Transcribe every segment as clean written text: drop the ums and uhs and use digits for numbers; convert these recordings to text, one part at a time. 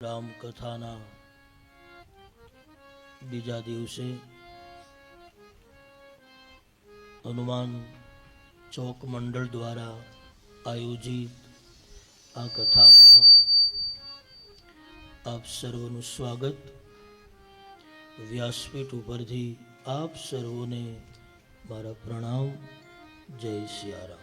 રામકથાના બીજા દિવસે હનુમાન ચોક મંડળ દ્વારા આયોજિત આ કથામાં આપ સર્વનું સ્વાગત. વ્યાસપીઠ ઉપરથી આપ સર્વોને મારા પ્રણામ. જય સિયારામ.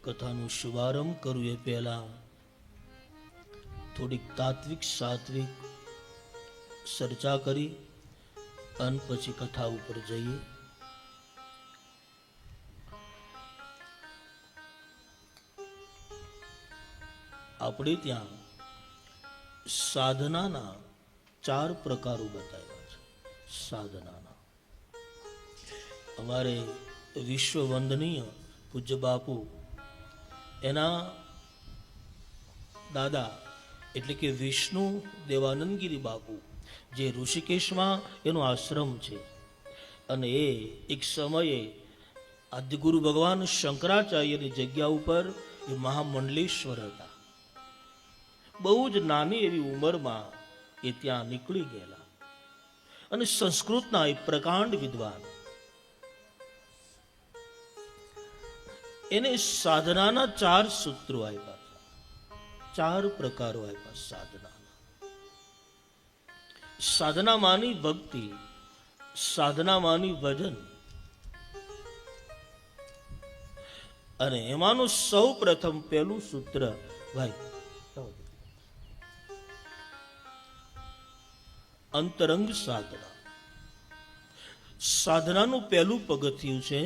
કથાનો શુભારંભ કરું એ પહેલા થોડીક તાત્વિક સાત્વિક ચર્ચા કરી અને પછી કથા ઉપર જઈએ. આપણે ત્યાં સાધનાના 4 પ્રકારો બતાવ્યા છે. સાધનાના અમારે વિશ્વ વંદનીય પૂજ્ય બાપુ એના દાદા એટલે કે વિષ્ણુ દેવાનંદગીરી બાપુ જે ઋષિકેશમાં એનો આશ્રમ છે, અને એ એક સમયે આદ્યગુરુ ભગવાન શંકરાચાર્યની જગ્યા ઉપર એ મહામંડલેશ્વર હતા. બહુ જ નાની એવી ઉંમરમાં એ ત્યાં નીકળી ગયેલા અને સંસ્કૃતના એ પ્રકાંડ વિદ્વાન. એને સાધનાના 4 સૂત્રો આપ્યા, 4 પ્રકારો આપ્યા સાધનાના. સાધનામાંની ભક્તિ, સાધનામાંની ભજન, અને એમાંનું સૌ પ્રથમ પહેલું સૂત્ર ભાઈ અંતરંગ સાધના. સાધનાનું પહેલું પગથિયું છે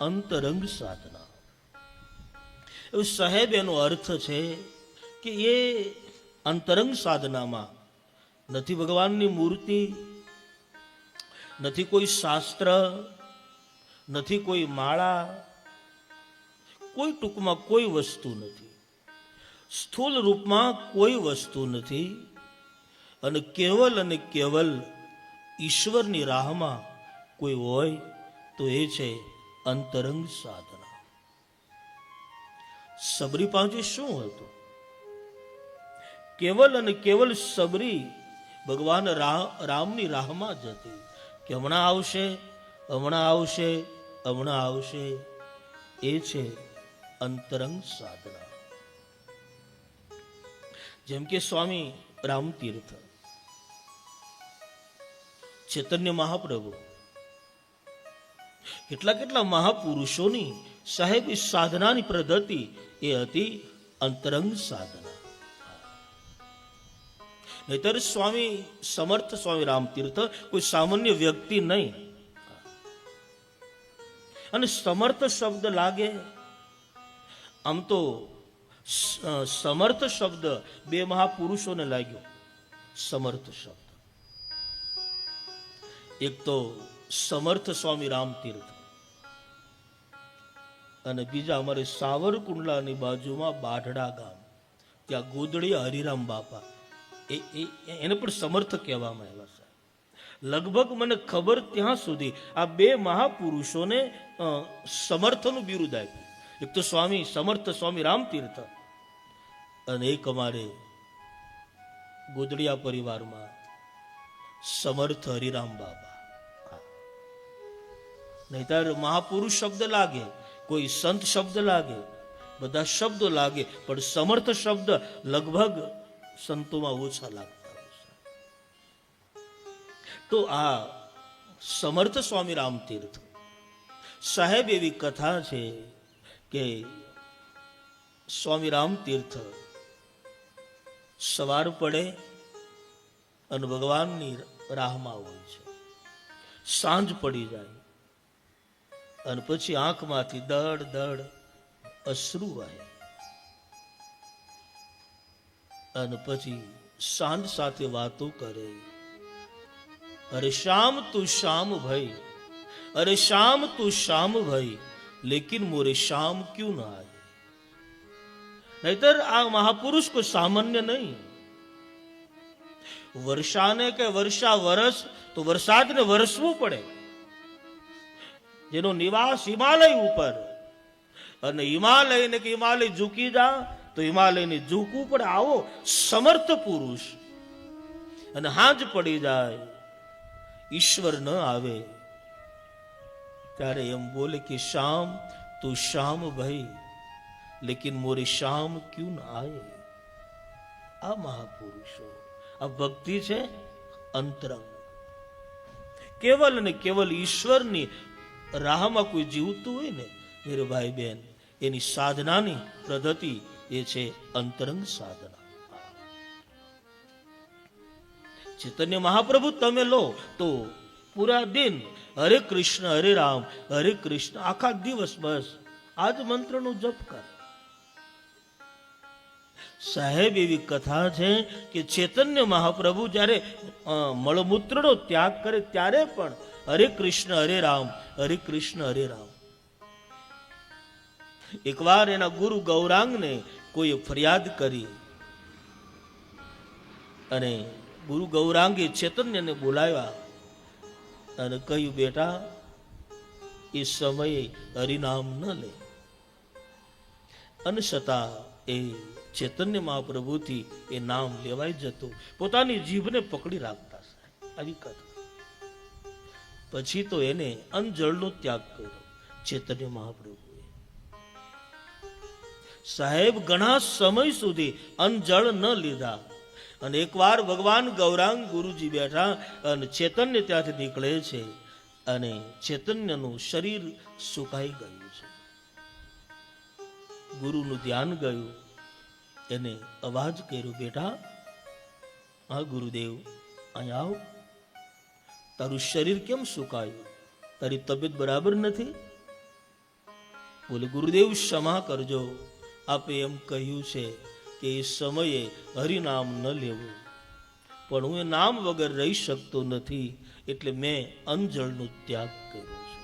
અંતરંગ સાધના. સાહેબ એનો અર્થ છે કે એ અંતરંગ સાધનામાં નથી ભગવાનની મૂર્તિ, નથી કોઈ શાસ્ત્ર, નથી કોઈ માળા, કોઈ ટૂંકમાં કોઈ વસ્તુ નથી, સ્થૂલ રૂપમાં કોઈ વસ્તુ નથી, અને કેવલ ઈશ્વરની રાહમાં કોઈ હોય તો એ છે અંતરંગ સાધના. સબરી પાસે શું હતું? કેવલ સબરી ભગવાન રામની રાહમાં જ હતી કે હમણાં આવશે, હમણાં આવશે, હમણાં આવશે. એ છે અંતરંગ સાધના. જેમ કે સ્વામી રામતીર્થ, ચૈતન્ય મહાપ્રભુ, કેટલા મહાપુરુષોની સાહેબ સાધનાની પદ્ધતિ એ હતી અંતરંગ સાધના. નહીતર સ્વામી સમર્થ સ્વામી રામતીર્થ કોઈ સામાન્ય વ્યક્તિ નહીં. અને સમર્થ શબ્દ લાગે, આમ તો સમર્થ શબ્દ 2 મહાપુરુષોને લાગ્યો. સમર્થ શબ્દ એક તો સમર્થ સ્વામી રામતીર્થ, અને બીજા અમારે સાવરકુંડલાની બાજુમાં બાઢડા ગામ, ત્યાં ગોદડી હરિરામ બાપા, એને પણ સમર્થ કહેવામાં આવ્યા છે. લગભગ મને ખબર ત્યાં સુધી આ 2 મહાપુરુષોને સમર્થનું બિરુદ આપ્યું. એક તો સ્વામી સમર્થ સ્વામી રામતીર્થ, અને એક અમારે ગોદડિયા પરિવારમાં સમર્થ હરિરામ બાપા. નહીતર મહાપુરુષ શબ્દ લાગે, કોઈ સંત શબ્દ લાગે, બધા શબ્દો લાગે, પણ સમર્થ શબ્દ લગભગ સંતોમાં ઓછા લાગતા હોય છે. તો આ સમર્થ સ્વામી રામતીર્થ સાહેબ એવી કથા છે કે સ્વામી રામતીર્થ સવાર પડે અને ભગવાનની રાહમાં હોય છે. સાંજ પડી જાય અને પછી આંખમાંથી દડ દડ અશ્રુ આવે, અને પછી સાંજ સાથે વાતો કરે. અરે શામ તું શામ ભાઈ, અરે શામ તું શામ ભાઈ, લેકિન મોરે શામ ક્યું ના આય. નહીતર આ મહાપુરુષ કોઈ સામાન્ય નહીં. વર્ષાને કે વર્ષા વરસ તો વરસાદને વરસવું પડે. જેનો નિવાસ હિમાલય ઉપર, અને હિમાલયને કે હિમાલય ઝૂકી જા તો હિમાલયને ઝૂકવું પડે. આવો સમર્થ પુરુષ. અને હાજ પડી જાય, ઈશ્વર ન આવે, ત્યારે એમ બોલે કે શામ તું શામ ભાઈ, લેકિન મોરે શામ ક્યું ન આયે. આ મહાપુરુષો, આ ભક્તિ છે અંતરંગ. કેવલ ને કેવલ ઈશ્વરની રાહમાં કોઈ જીવતું હોય ને મેરે ભાઈ બહેન, એની સાધનાની પદ્ધતિ એ છે અંતરંગ સાધના. ચૈતન્ય મહાપ્રભુ તમે લો તો પૂરા દિન હરે કૃષ્ણ હરે રામ હરે કૃષ્ણ, આખા દિવસ બસ આજ મંત્રનો જપ કર. સાહેબ એવી કથા છે કે ચૈતન્ય મહાપ્રભુ જ્યારે મળમૂત્રનો ત્યાગ કરે ત્યારે પણ હરે કૃષ્ણ હરે રામ હરે કૃષ્ણ હરે રામ. એકવાર એના ગુરુ ગૌરાંગને કોઈ ફરિયાદ કરી અને ગુરુ ગૌરાંગે ચૈતન્યને બોલાવ્યા અને કહ્યું, બેટા એ સમયે હરિનામ ન લે. અને છતાં એ ચૈતન્ય મહાપ્રભુથી એ નામ લેવાય જતું, પોતાની જીભને પકડી રાખતા. આવી કથા. પછી તો એને અનજળનો ત્યાગ કર્યો ચૈતન્ય મહાપ્રભુએ. સાહેબ ઘણા સમય સુધી અનજળ ન લીધા. અને એકવાર ભગવાન ગૌરાંગ ગુરુજી બેઠા અને ચૈતન્ય ત્યાંથી નીકળે છે અને ચૈતન્યનું શરીર સુકાઈ ગયું છે. ગુરુનું ધ્યાન ગયું, એને અવાજ કર્યો, બેટા હા ગુરુદેવ અહીંયા આવ, તારું શરીર કેમ સુકાયું? તારી તબિયત બરાબર નથી? બોલે, ગુરુદેવ ક્ષમા કરજો, આપે એમ કહ્યું છે કે એ સમયે હરિનામ ન લેવું, પણ હું એ નામ વગર રહી શકતો નથી, એટલે મેં અંજળનો ત્યાગ કર્યો છે.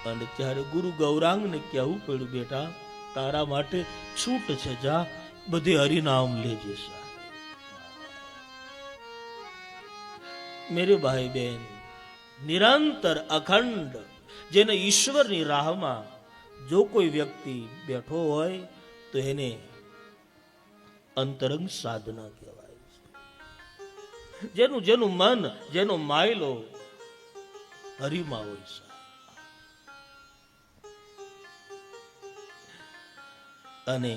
અને ત્યારે ગુરુ ગૌરાંગને કહેવું પડ્યું, બેટા તારા માટે છૂટ છે, જા બધે હરિનામ લેજે. મેરે ભાઈ બહેન, નિરંતર અખંડ જેને ઈશ્વરની રાહમાં જો કોઈ વ્યક્તિ બેઠો હોય તો એને અંતરંગ સાધના કહેવાય છે. જેનું જેનું મન, જેનો માયલો હરિમાં હોય છે. અને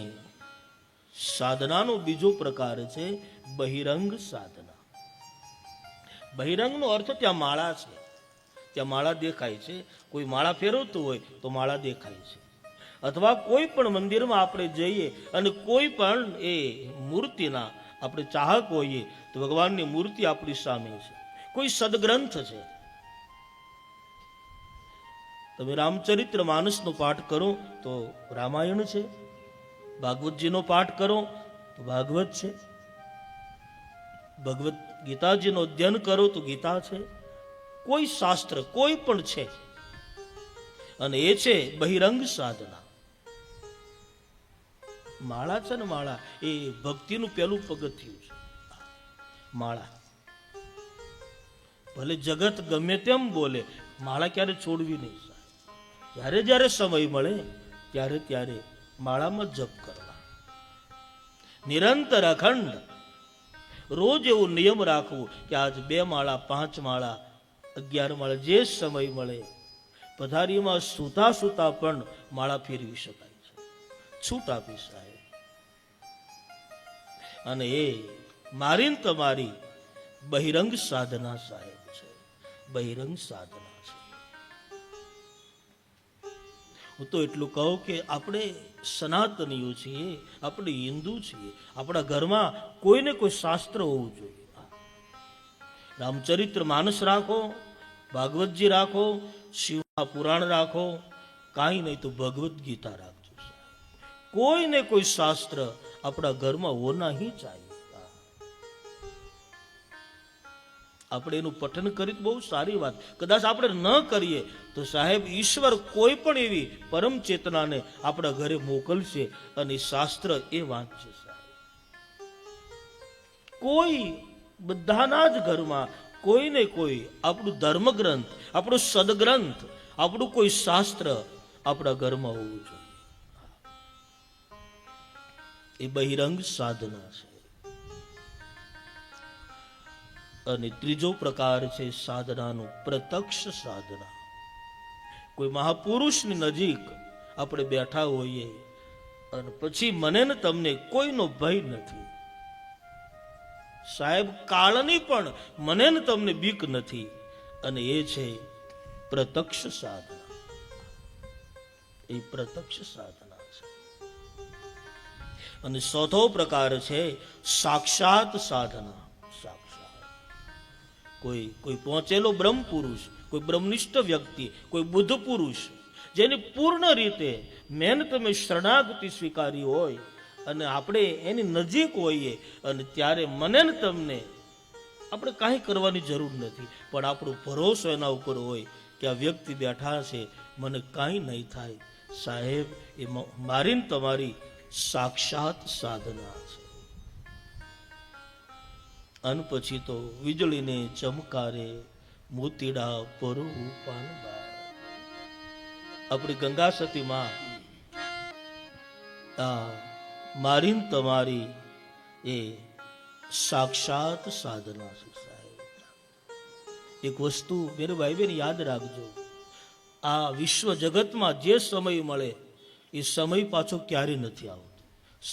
સાધનાનો બીજો પ્રકાર છે બહિરંગ સાધના. બહિરંગનો અર્થ ત્યાં માળા છે, ત્યાં માળા દેખાય છે. કોઈ માળા ફેરવતું હોય તો માળા દેખાય છે. અથવા કોઈ પણ મંદિરમાં આપણે જઈએ અને કોઈ પણ એ મૂર્તિના આપણે ચાહક હોઈએ તો ભગવાનની મૂર્તિ આપણી સામે છે. કોઈ સદગ્રંથ છે, તમે રામચરિત્ર માનસનો પાઠ કરો તો રામાયણ છે, ભાગવતજીનો પાઠ કરો તો ભાગવત છે, ભગવત ગીતાજીનો અધ્યયન કરો તો ગીતા છે. કોઈ શાસ્ત્ર કોઈ પણ છે, અને એ છે બહિરંગ સાધના. માળા છે ને, માળા એ ભક્તિનું પહેલું પગથિયું છે. માળા ભલે જગત ગમે તેમ બોલે, માળા ક્યારે છોડવી નહીં. જ્યારે જ્યારે સમય મળે ત્યારે ત્યારે માળામાં જપ કરવા, નિરંતર અખંડ. રોજ એવો નિયમ રાખવું કે આજ 2 માળા 5 માળા 11 માળા જે સમય મળે, પથારીમાં સૂતા સૂતા પણ માળા ફેરવી શકાય છે, છૂટ આપી સાહેબ. અને એ મારી તમારી બહિરંગ સાધના સાહેબ છે, બહિરંગ સાધના છે. હું તો એટલું કહું કે આપણે સનાતનીઓ છીએ, આપણે હિન્દુ છીએ, આપણા ઘરમાં કોઈને કોઈ શાસ્ત્ર હોવું જોઈએ. રામચરિત્ર માનસ રાખો, ભાગવતજી રાખો, શિવ પુરાણ રાખો, કાંઈ નહીં તો ભગવદ્ ગીતા રાખજો. કોઈને કોઈ શાસ્ત્ર આપણા ઘરમાં હોના ही चाहिए. આપણે એનું પઠન કરી બહુ સારી વાત. કદાચ આપણે ન કરીએ તો સાહેબ ઈશ્વર કોઈ પણ એવી પરમ ચેતનાને આપણા ઘરે મોકલશે અને શાસ્ત્ર એ વાંચશે સાહેબ. કોઈ બધાના જ ઘરમાં કોઈ ને કોઈ આપણું ધર્મગ્રંથ, આપણું સદગ્રંથ, આપણું કોઈ શાસ્ત્ર આપણા ઘરમાં હોવું જોઈએ. એ બહિરંગ સાધના છે. અને ત્રીજો પ્રકાર છે સાધનાનું પ્રત્યક્ષ સાધના. કોઈ મહાપુરુષની નજીક આપણે બેઠા હોઈએ અને પછી મને ને તમને કોઈનો ભય નથી, સાહેબ કાળની પણ મને ને તમને બીક નથી, અને એ છે પ્રત્યક્ષ સાધના. એ પ્રત્યક્ષ સાધના છે. અને ચોથો પ્રકાર છે સાક્ષાત સાધના. સાક્ષાત કોઈ પહોંચેલો બ્રહ્મ પુરુષ, કોઈ બ્રહ્મનિષ્ઠ વ્યક્તિ, કોઈ બુદ્ધ પુરુષ જેની પૂર્ણ રીતે મેન તમે શરણાગતિ સ્વીકારી હોય અને આપણે એની નજીક હોઈએ અને ત્યારે મને ને તમને આપણે કાંઈ કરવાની જરૂર નથી, પણ આપણો ભરોસો એના ઉપર હોય કે આ વ્યક્તિ બેઠા છે, મને કાંઈ નહીં થાય. સાહેબ એ મારી ને તમારી સાક્ષાત સાધના છે. અને પછી તો વીજળીને ચમકારે મોતીડા પરું પાનબાર. આપણી ગંગા સતીમાં મારી ને તમારી એ સાક્ષાત સાધના છે. સાહેબ એક વસ્તુ મેરે ભાઈ બેન યાદ રાખજો, આ વિશ્વ જગતમાં જે સમય મળે એ સમય પાછો ક્યારે નથી આવતો.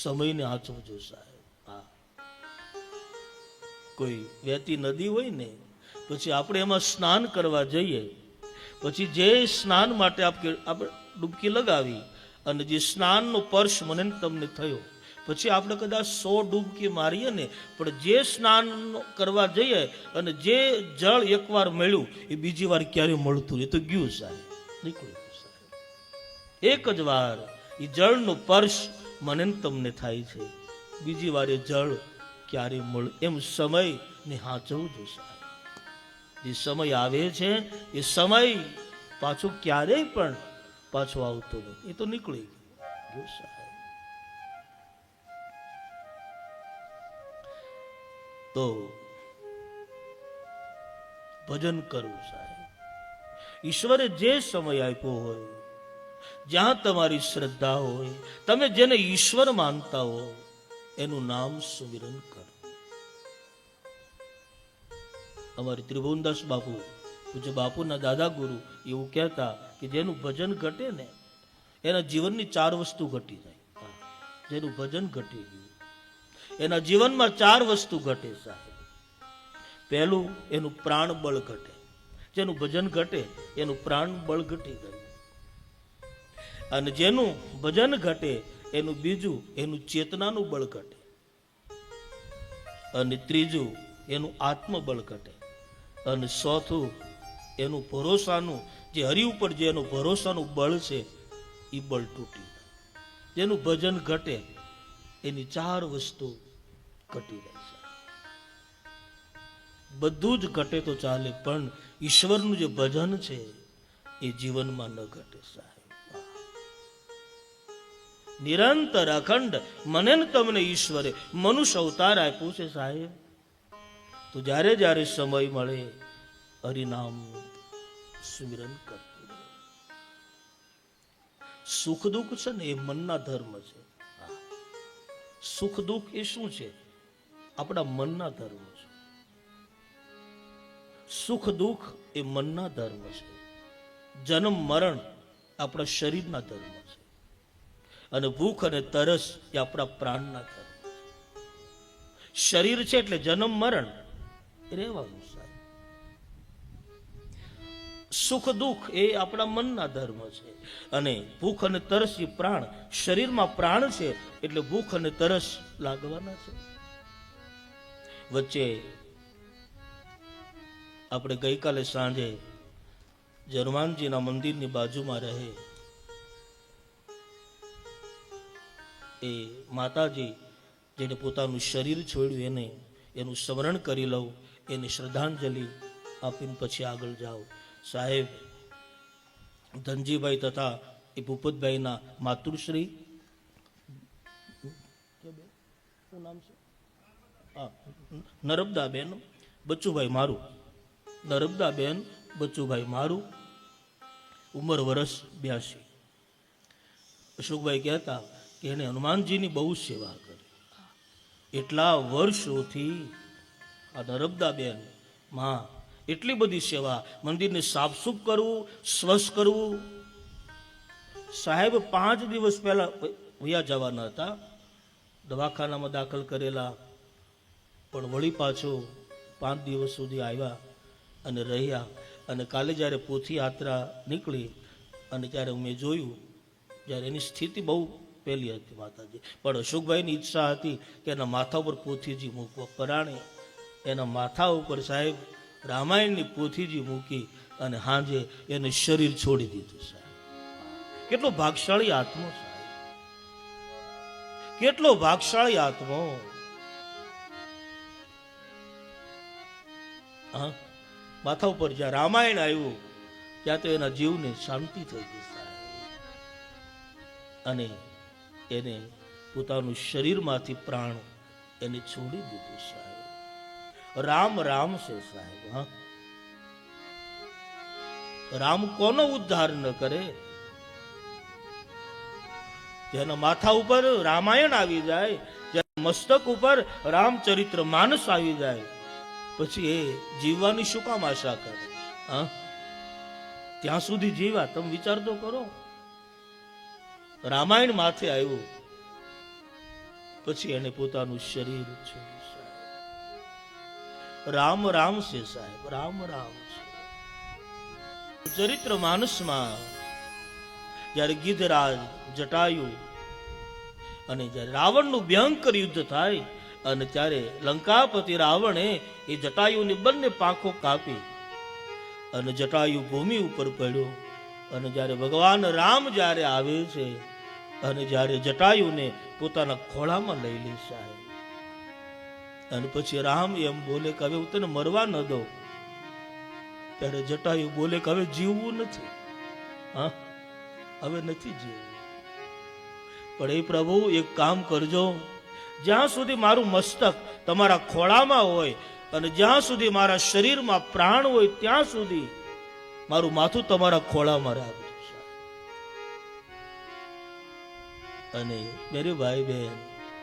સમયને આચવજો સાહેબ. હા, કોઈ વહેતી નદી હોય ને પછી આપણે એમાં સ્નાન કરવા જઈએ, પછી જે સ્નાન માટે આપણે ડૂબકી લગાવી અને જે સ્નાનનો સ્પર્શ મને તમને થયો, પછી આપણે કદાચ 100 ડૂબકી મારીએ ને, પણ જે સ્નાન કરવા જઈએ અને જે જળ એકવાર મળ્યું એ બીજી વાર ક્યારે મળતું, એ તો ગયું સાહેબ, નીકળ્યું સાહેબ. એક જ વાર એ જળનો સ્પર્શ મને તમને થાય છે, બીજી વાર એ જળ ક્યારે મળે. એમ સમય ને હાચવજો સાહેબ. જે સમય આવે છે એ સમય પાછો ક્યારેય પણ પાછો આવતો નથી, એ તો નીકળી ગયો સાહેબ. તો ભજન કરવું સાહેબ. ઈશ્વરે જે સમય આપ્યો હોય, જ્યાં તમારી શ્રદ્ધા હોય, તમે જેને ઈશ્વર માનતા હો, એનું નામ સુમિરન કરો. અમારી ત્રિભુવનદાસ બાપુ, પૂજ્ય બાપુના દાદા ગુરુ એવું કહેતા કે જેનું ભજન ઘટે ને એના જીવનની 4 વસ્તુ ઘટી જાય. જેનું ભજન ઘટી ગયું એના જીવનમાં 4 વસ્તુ ઘટે સાહેબ. પહેલું, એનું પ્રાણ બળ ઘટે. જેનું ભજન ઘટે એનું પ્રાણ બળ ઘટી ગયું. અને જેનું ભજન ઘટે એનું બીજું, એનું ચેતનાનું બળ ઘટે. અને ત્રીજું, એનું આત્મબળ ઘટે. અને ચોથું, એનું ભરોસાનું, જે હરિ ઉપર જે એનું ભરોસાનું બળ છે એ બળ તૂટી જાય. જેનું ભજન ઘટે એની 4 વસ્તુ ઘટી જાય છે. બધું જ ઘટે તો ચાલે, પણ ઈશ્વરનું જે ભજન છે એ જીવનમાં ન ઘટે સાહેબ. નિરંતર અખંડ મને ને તમને ઈશ્વરે મનુષ્ય અવતાર આપ્યું છે સાહેબ. તો જ્યારે જ્યારે સમય મળે હરિનામ સ્મરણ કરતું રહે. સુખ દુઃખ છે ને એ મનના ધર્મ છે. સુખ દુઃખ એ શું છે? આપણા મનના ધર્મ છે. સુખ દુઃખ એ મનના ધર્મ છે. જન્મ મરણ આપણા શરીરના ધર્મ છે. અને ભૂખ અને તરસ એ આપણા પ્રાણના ધર્મ છે. શરીર છે એટલે જન્મ મરણ રહેવાનું સાહેબ. સુખ દુઃખ એ આપણા મનના ધર્મ છે. અને ભૂખ અને તરસ એ પ્રાણ, શરીરમાં પ્રાણ છે એટલે ભૂખ અને તરસ લાગવાના છે. વચ્ચે આપણે ગઈકાલે સાંજે જે હનુમાનજીના મંદિરની બાજુમાં રહે એ માતાજી જેને પોતાનું શરીર છોડ્યું એનું સ્મરણ કરી લઉં, એની શ્રદ્ધાંજલિ આપીને પછી આગળ જાઓ. સાહેબ ધનજીભાઈ તથા એ ભૂપતભાઈના માતૃશ્રી શું નામ છે? નર્મદાબેન બચુભાઈ મારું, નર્મદાબેન બચુભાઈ મારું, ઉંમર વર્ષ 82. અશોકભાઈ કહેતા કે એને હનુમાનજીની બહુ સેવા કરી. એટલા વર્ષોથી આ નર્મદાબેન માં એટલી બધી સેવા, મંદિરને સાફસૂફ કરવું, સ્વચ્છ કરવું. સાહેબ 5 દિવસ પહેલા વયા જવાના હતા, દવાખાનામાં દાખલ કરેલા, પણ વળી પાછો 5 દિવસ સુધી આવ્યા અને રહ્યા. અને કાલે જ્યારે પોથી યાત્રા નીકળી અને ત્યારે મેં જોયું, જ્યારે એની સ્થિતિ બહુ પહેલી હતી માતાજી, પણ અશોકભાઈની ઈચ્છા હતી કે એના માથા ઉપર પોથીજી મૂકવા. પરાણે એના માથા ઉપર સાહેબ રામાયણની પોથીજી મૂકી અને હાંજે એને શરીર છોડી દીધું. સાહેબ કેટલો ભાગશાળી આત્મો, સાહેબ કેટલો ભાગશાળી આત્મો. હા, માથા ઉપર જ્યાં રામાયણ આવ્યું ત્યાં તો એના જીવને શાંતિ થઈ ગઈ સાહેબ. અને એને પોતાનું શરીરમાંથી પ્રાણ એને છોડી દીધું સાહેબ. રામ રામ છે સાહેબ. હા, રામ કોનો ઉદ્ધાર ન કરે? જેના માથા ઉપર રામાયણ આવી જાય, જેના મસ્તક ઉપર રામચરિત્ર માનસ આવી જાય, પછી એ જીવવાની શું કામ આશા કરે? હા, ત્યાં સુધી જીવા. તમે વિચાર તો કરો. રામાયણ માથે આવ્યું પછી એને પોતાનું શરીર છોડ્યું. રામ રામ છે સાહેબ, રામ રામ છે. ચરિત્ર માનસમાં જ્યારે ગિધરાજ, જટાયુ અને જ્યારે રાવણનું ભયંકર યુદ્ધ થાય અને ત્યારે લંકાપતિ રાવણે એ જટાયુની બંને પાંખો કાપી અને જટાયુ ભૂમિ ઉપર પડ્યો. અને જ્યારે ભગવાન રામ જ્યારે આવે છે અને જ્યારે જટાયુને પોતાના ખોળામાં લઈ લે સાહેબ, અને પછી રામ એમ બોલે કે હવે હું તને મરવા ન દઉં, ત્યારે જટાયુ બોલે કે હવે જીવવું નથી. હા, હવે નથી જીવવું. પણ એ પ્રભુ એક કામ કરજો, જ્યાં સુધી મારું મસ્તક તમારા ખોળામાં હોય અને જ્યાં સુધી મારા શરીરમાં પ્રાણ હોય ત્યાં સુધી મારું માથું તમારા ખોળામાં રાખજો. અને મેરે ભાઈ બહેન,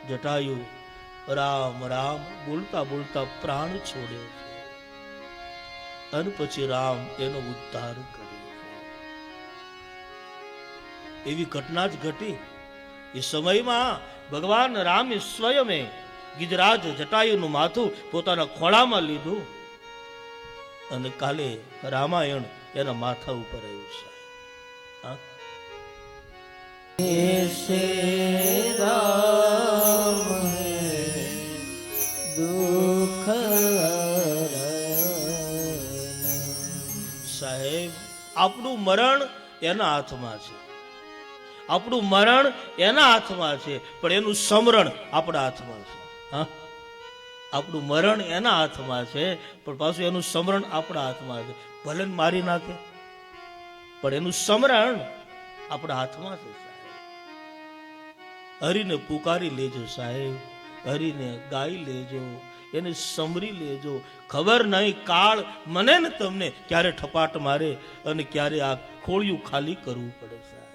જટાયુ રામ રામ બોલતા બોલતા પ્રાણ છોડે છે અને પછી રામ એનો ઉદ્ધાર કરે છે. એવી ઘટના જ ઘટી. એ સમયમાં ભગવાન રામે સ્વયં ગિજરાજ જટાયુનું માથું પોતાના ખોળામાં લીધું અને કાલે રામાયણ એના માથા ઉપર આવ્યું છે. હા, સાહેબ આપણું મરણ એના હાથમાં છે, આપણું મરણ એના હાથમાં છે, પણ એનું સમરણ આપણા હાથમાં છે. હા, આપણું મરણ એના હાથમાં છે પણ પાછું એનું સમરણ આપણા હાથમાં છે. ભલે મારી નાખે પણ એનું સમરણ આપણા હાથમાં છે. હરિને પુકારી લેજો સાહેબ, હરિને ગાઈ લેજો, એને સમરી લેજો. ખબર નહીં કાળ મને ને તમને ક્યારે ઠપાટ મારે અને ક્યારે આ ખોળિયું ખાલી કરવું પડે સાહેબ.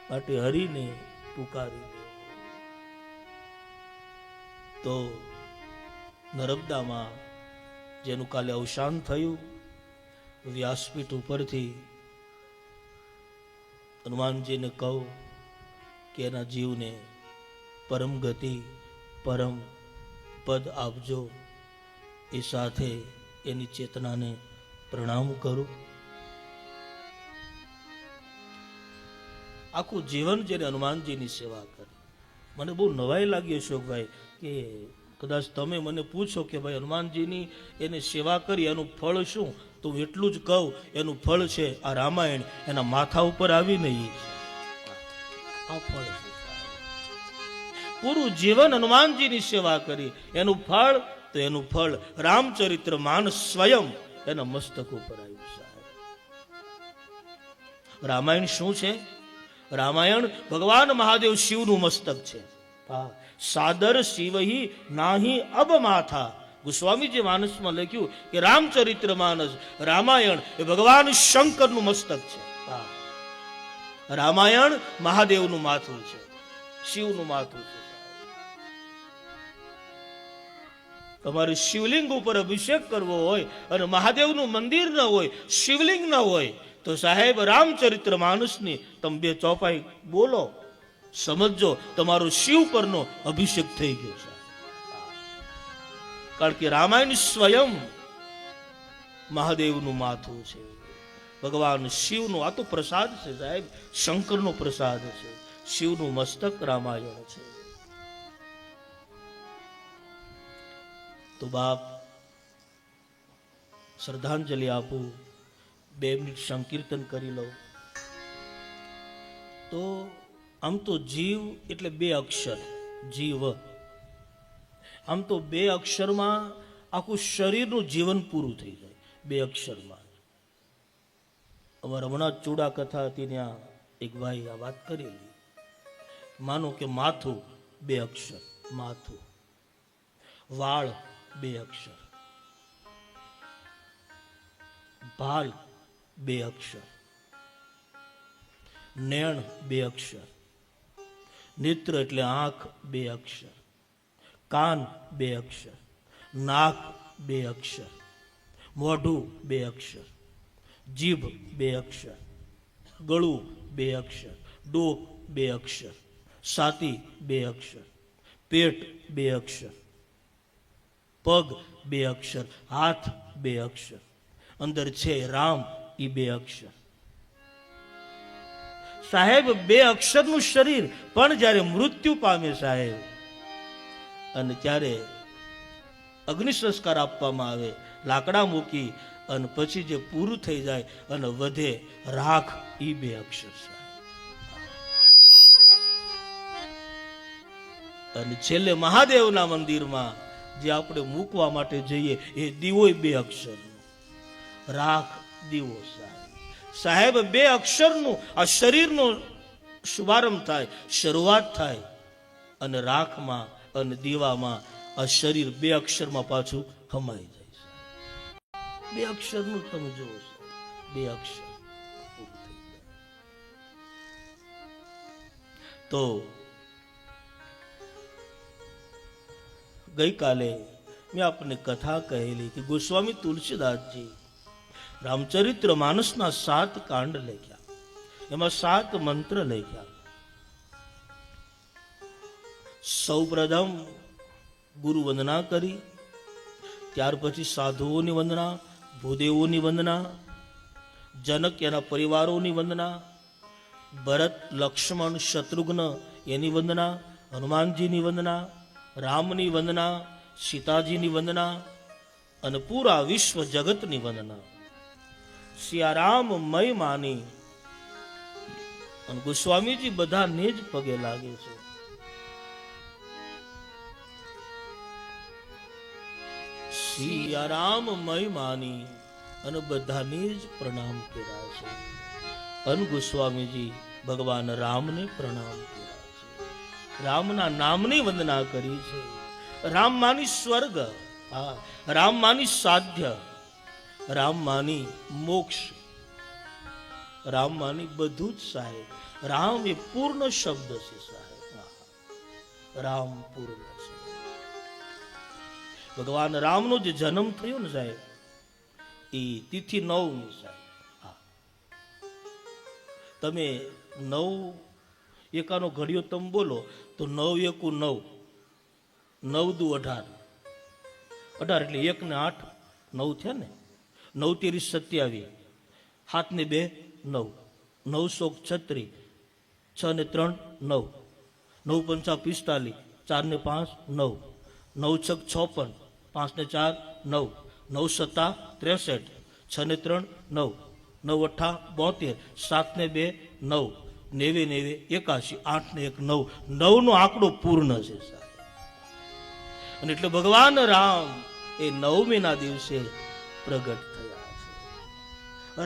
માટે હરિને પુકારી લે. તો નર્મદામાં જેનું કાલે અવસાન થયું, વ્યાસપીઠ ઉપરથી હનુમાનજીને કહું કે એના જીવને પરમ ગતિ, પરમ પદ આપજો. એ સાથે એની ચેતનાને પ્રણામ કરું. આખું જીવન જેને હનુમાનજીની સેવા કરી, મને બહુ નવાઈ લાગી અશોકભાઈ કે કદાચ તમે મને પૂછો કે ભાઈ હનુમાનજીની એને સેવા કરી એનું ફળ શું, તો હું એટલું જ કહું એનું ફળ છે આ રામાયણ એના માથા ઉપર આવીને આ ફળ છે. પૂરું જીવન હનુમાનજીની સેવા કરી એનું ફળ, તો એનું ફળ રામચરિત્ર માનસ સ્વયં એના મસ્તક ઉપર આવ્યું સાહેબ. રામાયણ શું છે? રામાયણ ભગવાન મહાદેવ શિવનું મસ્તક છે. હા, સાદર શિવહી નાહી અબ માથા. ગોસ્વામીજી માનસમાં લખ્યું કે રામચરિત્ર માનસ, રામાયણ એ ભગવાન શંકરનું મસ્તક છે. હા, રામાયણ મહાદેવનું માથું છે, શિવનું માથું છે. તમારે શિવલિંગ ઉપર અભિષેક કરવો હોય અને મહાદેવનું મંદિર ન હોય, શિવલિંગ ન હોય, તો સાહેબ રામચરિત્ર માનસની તમે 2 ચોપાઈ બોલો, સમજો તમારો શિવ પરનો અભિષેક થઈ ગયો છે. કારણ કે રામાયણ સ્વયં મહાદેવનું માથું છે, ભગવાન શિવનું. આ તો પ્રસાદ છે સાહેબ, શંકરનો પ્રસાદ છે. શિવનું મસ્તક રામાયણ છે. તો બાપ, શ્રદ્ધાંજલિ આપું, 2 મિનિટ સંકીર્તન કરી લો. તો આમ તો જીવ એટલે 2 અક્ષર, જીવ. આમ તો 2 અક્ષરમાં આખું શરીરનું જીવન પૂરું થઈ જાય, 2 અક્ષરમાં. અમારે હમણાં ચૂડા કથા હતી, ત્યાં એક ભાઈ આ વાત કરેલી. માનો કે માથું 2 અક્ષર, માથું. વાળ 2 અક્ષર, ભાલ 2 અક્ષર, નેણ 2 અક્ષર, નેત્ર એટલે આંખ 2 અક્ષર, કાન 2 અક્ષર, નાક 2 અક્ષર, મોઢું 2 અક્ષર, જીભ 2 અક્ષર, ગળું 2 અક્ષર, ડોક 2 અક્ષર, છાતી 2 અક્ષર, પેટ 2 અક્ષર, પગ 2 અક્ષર, હાથ 2 અક્ષર, અંદર છે રામ એ 2 અક્ષર. સાહેબ 2 અક્ષરનું શરીર, પણ જ્યારે મૃત્યુ પામે સાહેબ, અને ત્યારે અગ્નિ સંસ્કાર આપવામાં આવે, લાકડા મૂકી અને પછી જે પૂરું થઈ જાય અને વધે રાખ, એ 2 અક્ષર છે. અને છેલ્લે મહાદેવના મંદિરમાં જે આપણે મૂકવા માટે જઈએ, એ દીવો 2 અક્ષરનો, રાખ દીવો. સાહેબ 2 અક્ષરનું આ શરીરનો શુભારંભ થાય, શરૂઆત થાય, અને રાખમાં અને દીવામાં આ શરીર 2 અક્ષરમાં પાછું હમાઈ જાય. 2 અક્ષરનું તમે જુઓ, 2 અક્ષર. તો ગઈકાલે મેં આપને કથા કહેલી કે ગોસ્વામી તુલસીદાસજી રામચરિત્ર માનસના 7 કાંડ લખ્યા, એમાં 7 મંત્ર લખ્યા. સૌ પ્રથમ ગુરુ વંદના કરી, ત્યાર પછી સાધુઓની વંદના, ભૂદેવોની વંદના, જનક એના પરિવારોની વંદના, ભરત લક્ષ્મણ શત્રુઘ્ન એની વંદના, હનુમાનજીની વંદના, રામની વંદના, સીતાજીની વંદના, અને પૂરા વિશ્વ જગતની વંદના. સિયારામ મય માની. અને ગોસ્વામીજી બધાને જ પગે લાગે છે. સિયારામ મય માની, અને બધાને જ પ્રણામ કર્યા છે. અને ગોસ્વામીજી ભગવાન રામને પ્રણામ કર્યા છે, રામના નામની વંદના કરી છે. રામ માની સ્વર્ગ, હા, રામ માની સાધ્ય, રામ માની મોક્ષ, રામ માની બધું જ સાહેબ. રામ એ પૂર્ણ શબ્દ છે સાહેબ, રામ પૂર્ણ છે. ભગવાન રામનો જે જન્મ થયો ને સાહેબ, એ તિથિ 9 સાહેબ. હા, તમે 9 એકાનો ઘડિયો તમે બોલો તો 9 એકુ 9, 9 દુ 18, 18 એટલે 1 ને 8, 9 થયા ને. 9 તેરી 27, 7 ને 2 9, 9 ચોક 36, 6 ને 3 9, 9 પંચા 45, 4 ને 5 9, 9 છક 56, 5 ને 4 9, 9 સત્તા 63, 6 ને 3 9, 9 અઠ્ઠા 72, 7 ને 2 9, 90 90 81, 8 ને 1 9, 9 નો આંકડો પૂર્ણ છે સાહેબ. અને એટલે ભગવાન રામ એ 9મી ના દિવસે પ્રગટ થયા છે.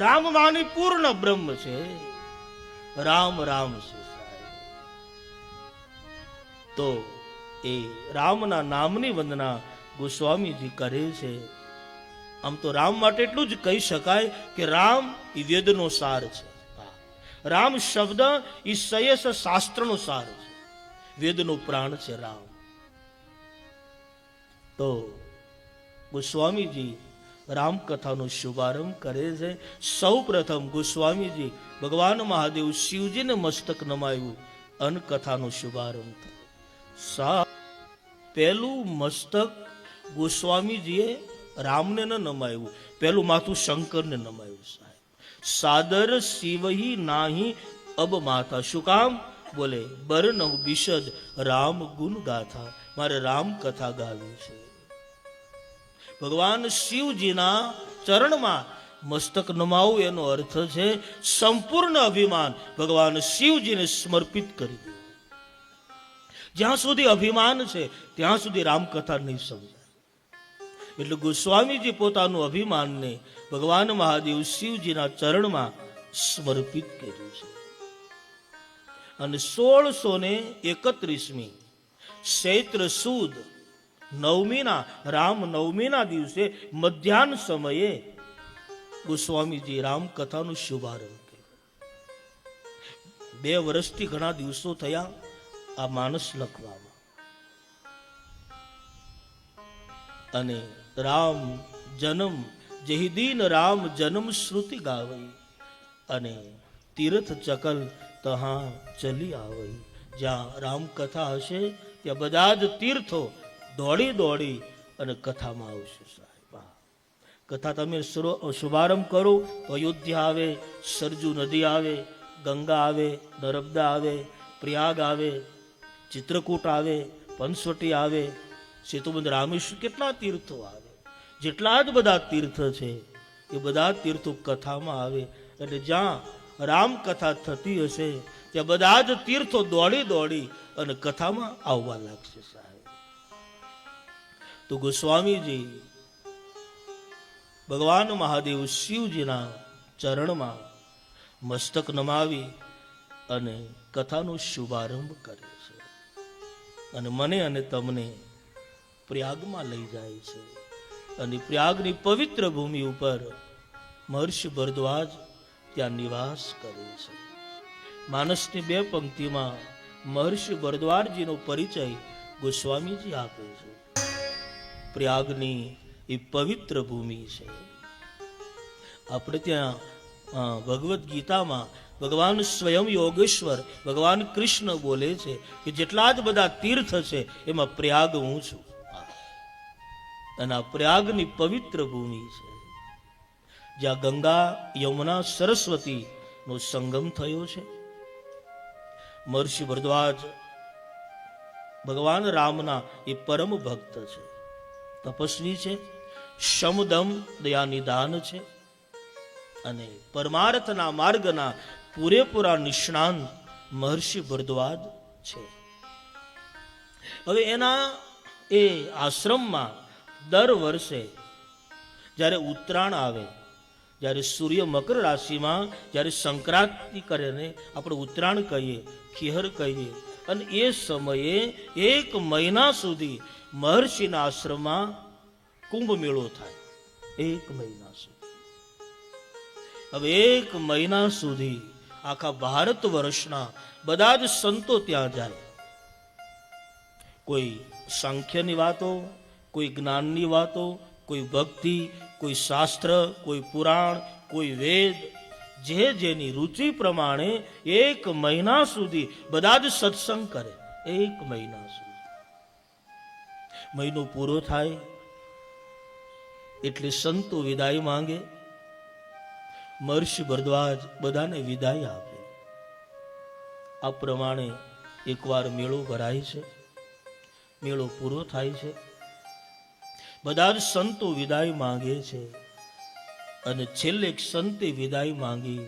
રામ માની પૂર્ણ બ્રહ્મ છે, રામ રામ છે સાહેબ. તો એ રામના નામની વંદના ગોસ્વામીજી કરે છે. આમ તો રામ માટે એટલું જ કહી શકાય કે રામ એ વેદનો સાર છે. રામ શબ્દ એ સયસ શાસ્ત્રનો સાર છે, વેદનો પ્રાણ છે રામ. તો ગોસ્વામીજી રામકથાનો શુભારંભ કરે છે. સૌ પ્રથમ ગોસ્વામીજી ભગવાન મહાદેવ શિવજીને મસ્તક નમાયું અને કથાનો શુભારંભ થયો. પહેલું મસ્તક ગોસ્વામીજીએ રામને ન નમાયું, પહેલું માથું શંકરને નમાયું. સાહેબ, સાદર શિવહી નાહી અબ માથા. શું કામ? બોલે બરનવ બિશદ રામ ગુણ ગાથા. મારે રામ કથા ગાવી છે. ભગવાન શિવજીના ચરણમાં મસ્તક નમાવું એનો અર્થ છે સંપૂર્ણ અભિમાન ભગવાન શિવજીને સમર્પિત કરી દે. જ્યાં સુધી અભિમાન છે ત્યાં સુધી રામકથા નહીં સમજાય. એટલે ગોસ્વામીજી પોતાનું અભિમાનને ભગવાન મહાદેવ શિવજીના ચરણમાં સમર્પિત કર્યું છે. અને 1631મી ચૈત્ર સુદ નવમીના રામ નવમીના દિવસે મધ્યાહન સમયે ગોસ્વામીજી રામકથાનો શુભારંભ કર્યો. 2 વર્ષથી ઘણા દિવસો થયા આ માનસ લખવામાં. અને રામ જન્મ જેહી દીન રામ જન્મ શ્રુતિ ગાવઈ, અને તીર્થ ચકલ તહા ચલી આવઈ. જ્યાં રામકથા હશે ત્યાં બધા જ તીર્થો દોડી દોડી અને કથામાં આવશે. સાહેબ, કથા તમે શુભારંભ કરો તો અયોધ્યા આવે, સરજુ નદી આવે, ગંગા આવે, નર્મદા આવે, પ્રયાગ આવે, ચિત્રકૂટ આવે, પંચવટી આવે, સેતુબંધ, રામેશ્વર, કેટલા તીર્થો આવે. જેટલા જ બધા તીર્થ છે એ બધા તીર્થો કથામાં આવે. એટલે જ્યાં રામકથા થતી હશે ત્યાં બધા જ તીર્થો દોડી દોડી અને કથામાં આવવા લાગશે. સાહેબ, તો ગોસ્વામીજી ભગવાન મહાદેવ શિવજીના ચરણમાં મસ્તક નમાવી અને કથાનો શુભારંભ કરે છે. અને મને અને તમને પ્રયાગમાં લઈ જાય છે. અને પ્રયાગની પવિત્ર ભૂમિ ઉપર મહર્ષિ ભરદ્વાજ ત્યાં નિવાસ કરે છે. માનસની 2 પંક્તિમાં મહર્ષિ ભરદ્વાજજીનો પરિચય ગોસ્વામીજી આપે છે. પ્રયાગની એ પવિત્ર ભૂમિ છે. આપણે ત્યાં ભગવદ્ ગીતામાં ભગવાન સ્વયં યોગેશ્વર ભગવાન કૃષ્ણ બોલે છે કે જેટલા જ બધા તીર્થ છે એમાં પ્રયાગ હું છું. અને આ પ્રયાગની પવિત્ર ભૂમિ છે જ્યાં ગંગા, યમુના, સરસ્વતી નો સંગમ થયો છે. મહર્ષિ ભરદ્વાજ ભગવાન રામના એ પરમ ભક્ત છે, તપસ્વી છે, શમદમ દયા નિદાન છે અને પરમાર્થના માર્ગના પૂરેપૂરા નિષ્ણાંત મહર્ષિ ભરદ્વાજ છે. હવે એના એ આશ્રમમાં દર વર્ષે જ્યારે ઉત્તરાયણ આવે, જ્યારે સૂર્ય મકર રાશિમાં જ્યારે સંક્રાંતિ કરે ને આપણે ઉત્તરાયણ કહીએ, ખીહર કહીએ, અને એ સમયે 1 મહિના સુધી મહર્ષિના આશ્રમમાં કુંભ મેળો થાય. 1 મહિના સુધી. હવે 1 મહિના સુધી આખા ભારત વર્ષના બધા જ સંતો ત્યાં જાય. કોઈ સાંખ્યની વાતો, કોઈ જ્ઞાનની વાતો, કોઈ ભક્તિ, કોઈ શાસ્ત્ર, કોઈ પુરાણ, કોઈ વેદ, જે જેની રુચિ પ્રમાણે 1 મહિના સુધી બધા જ સત્સંગ કરે. 1 મહિના સુધી. મહિનો પૂરો થાય એટલે સંતો વિદાય માંગે. મહર્ષિ ભરદ્વાજ બધાને વિદાય આપે. આ પ્રમાણે એકવાર મેળો ભરાય છે. મેળો પૂરો થાય છે, બધા જ સંતો વિદાય માંગે છે અને છેલ્લે એક સંતે વિદાય માંગી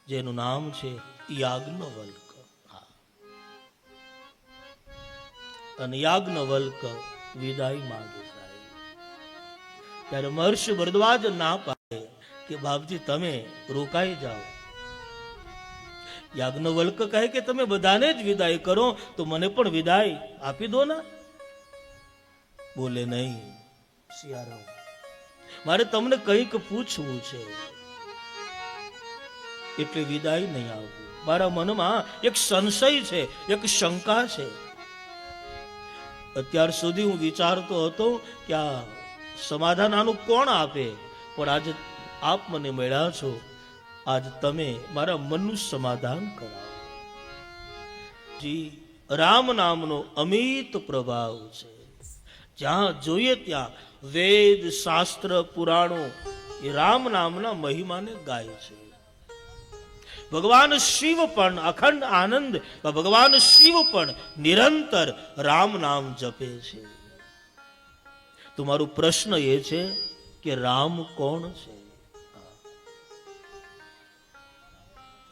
જેનું નામ છે યાજ્ઞવલ્ક. અને યાજ્ઞવલ્ક વિદાય માંગે સાહેબ. ત્યારે મહર્ષિ ભરદ્વાજ ના પાડે કે બાપજી તમે રોકાઈ જાઓ, યાજ્ઞવલ્ક કહે કે તમે બધાને જ વિદાય કરો તો મને પણ વિદાય આપી દો ના. બોલે નહીં સિયારામ, મારે તમને કંઈક પૂછવું છે, એટલે વિદાય નહીં આપવું. મારા મનમાં એક સંશય છે, એક શંકા છે. અત્યાર સુધી હું વિચારતો હતો કે આ સમાધાન આનું કોણ આપે, પણ આજે આપ મને મળ્યા છો, આજ તમે મારા મનનું સમાધાન કરાવો. જી, રામ નામનો અમિત પ્રભાવ છે. જ્યાં જોઈએ ત્યાં વેદ શાસ્ત્ર પુરાણો એ રામ નામના મહિમાને ગાય છે. ભગવાન શિવ પણ અખંડ આનંદ, ભગવાન શિવ પણ નિરંતર રામ નામ જપે છે. તો મારો પ્રશ્ન એ છે કે રામ કોણ છે?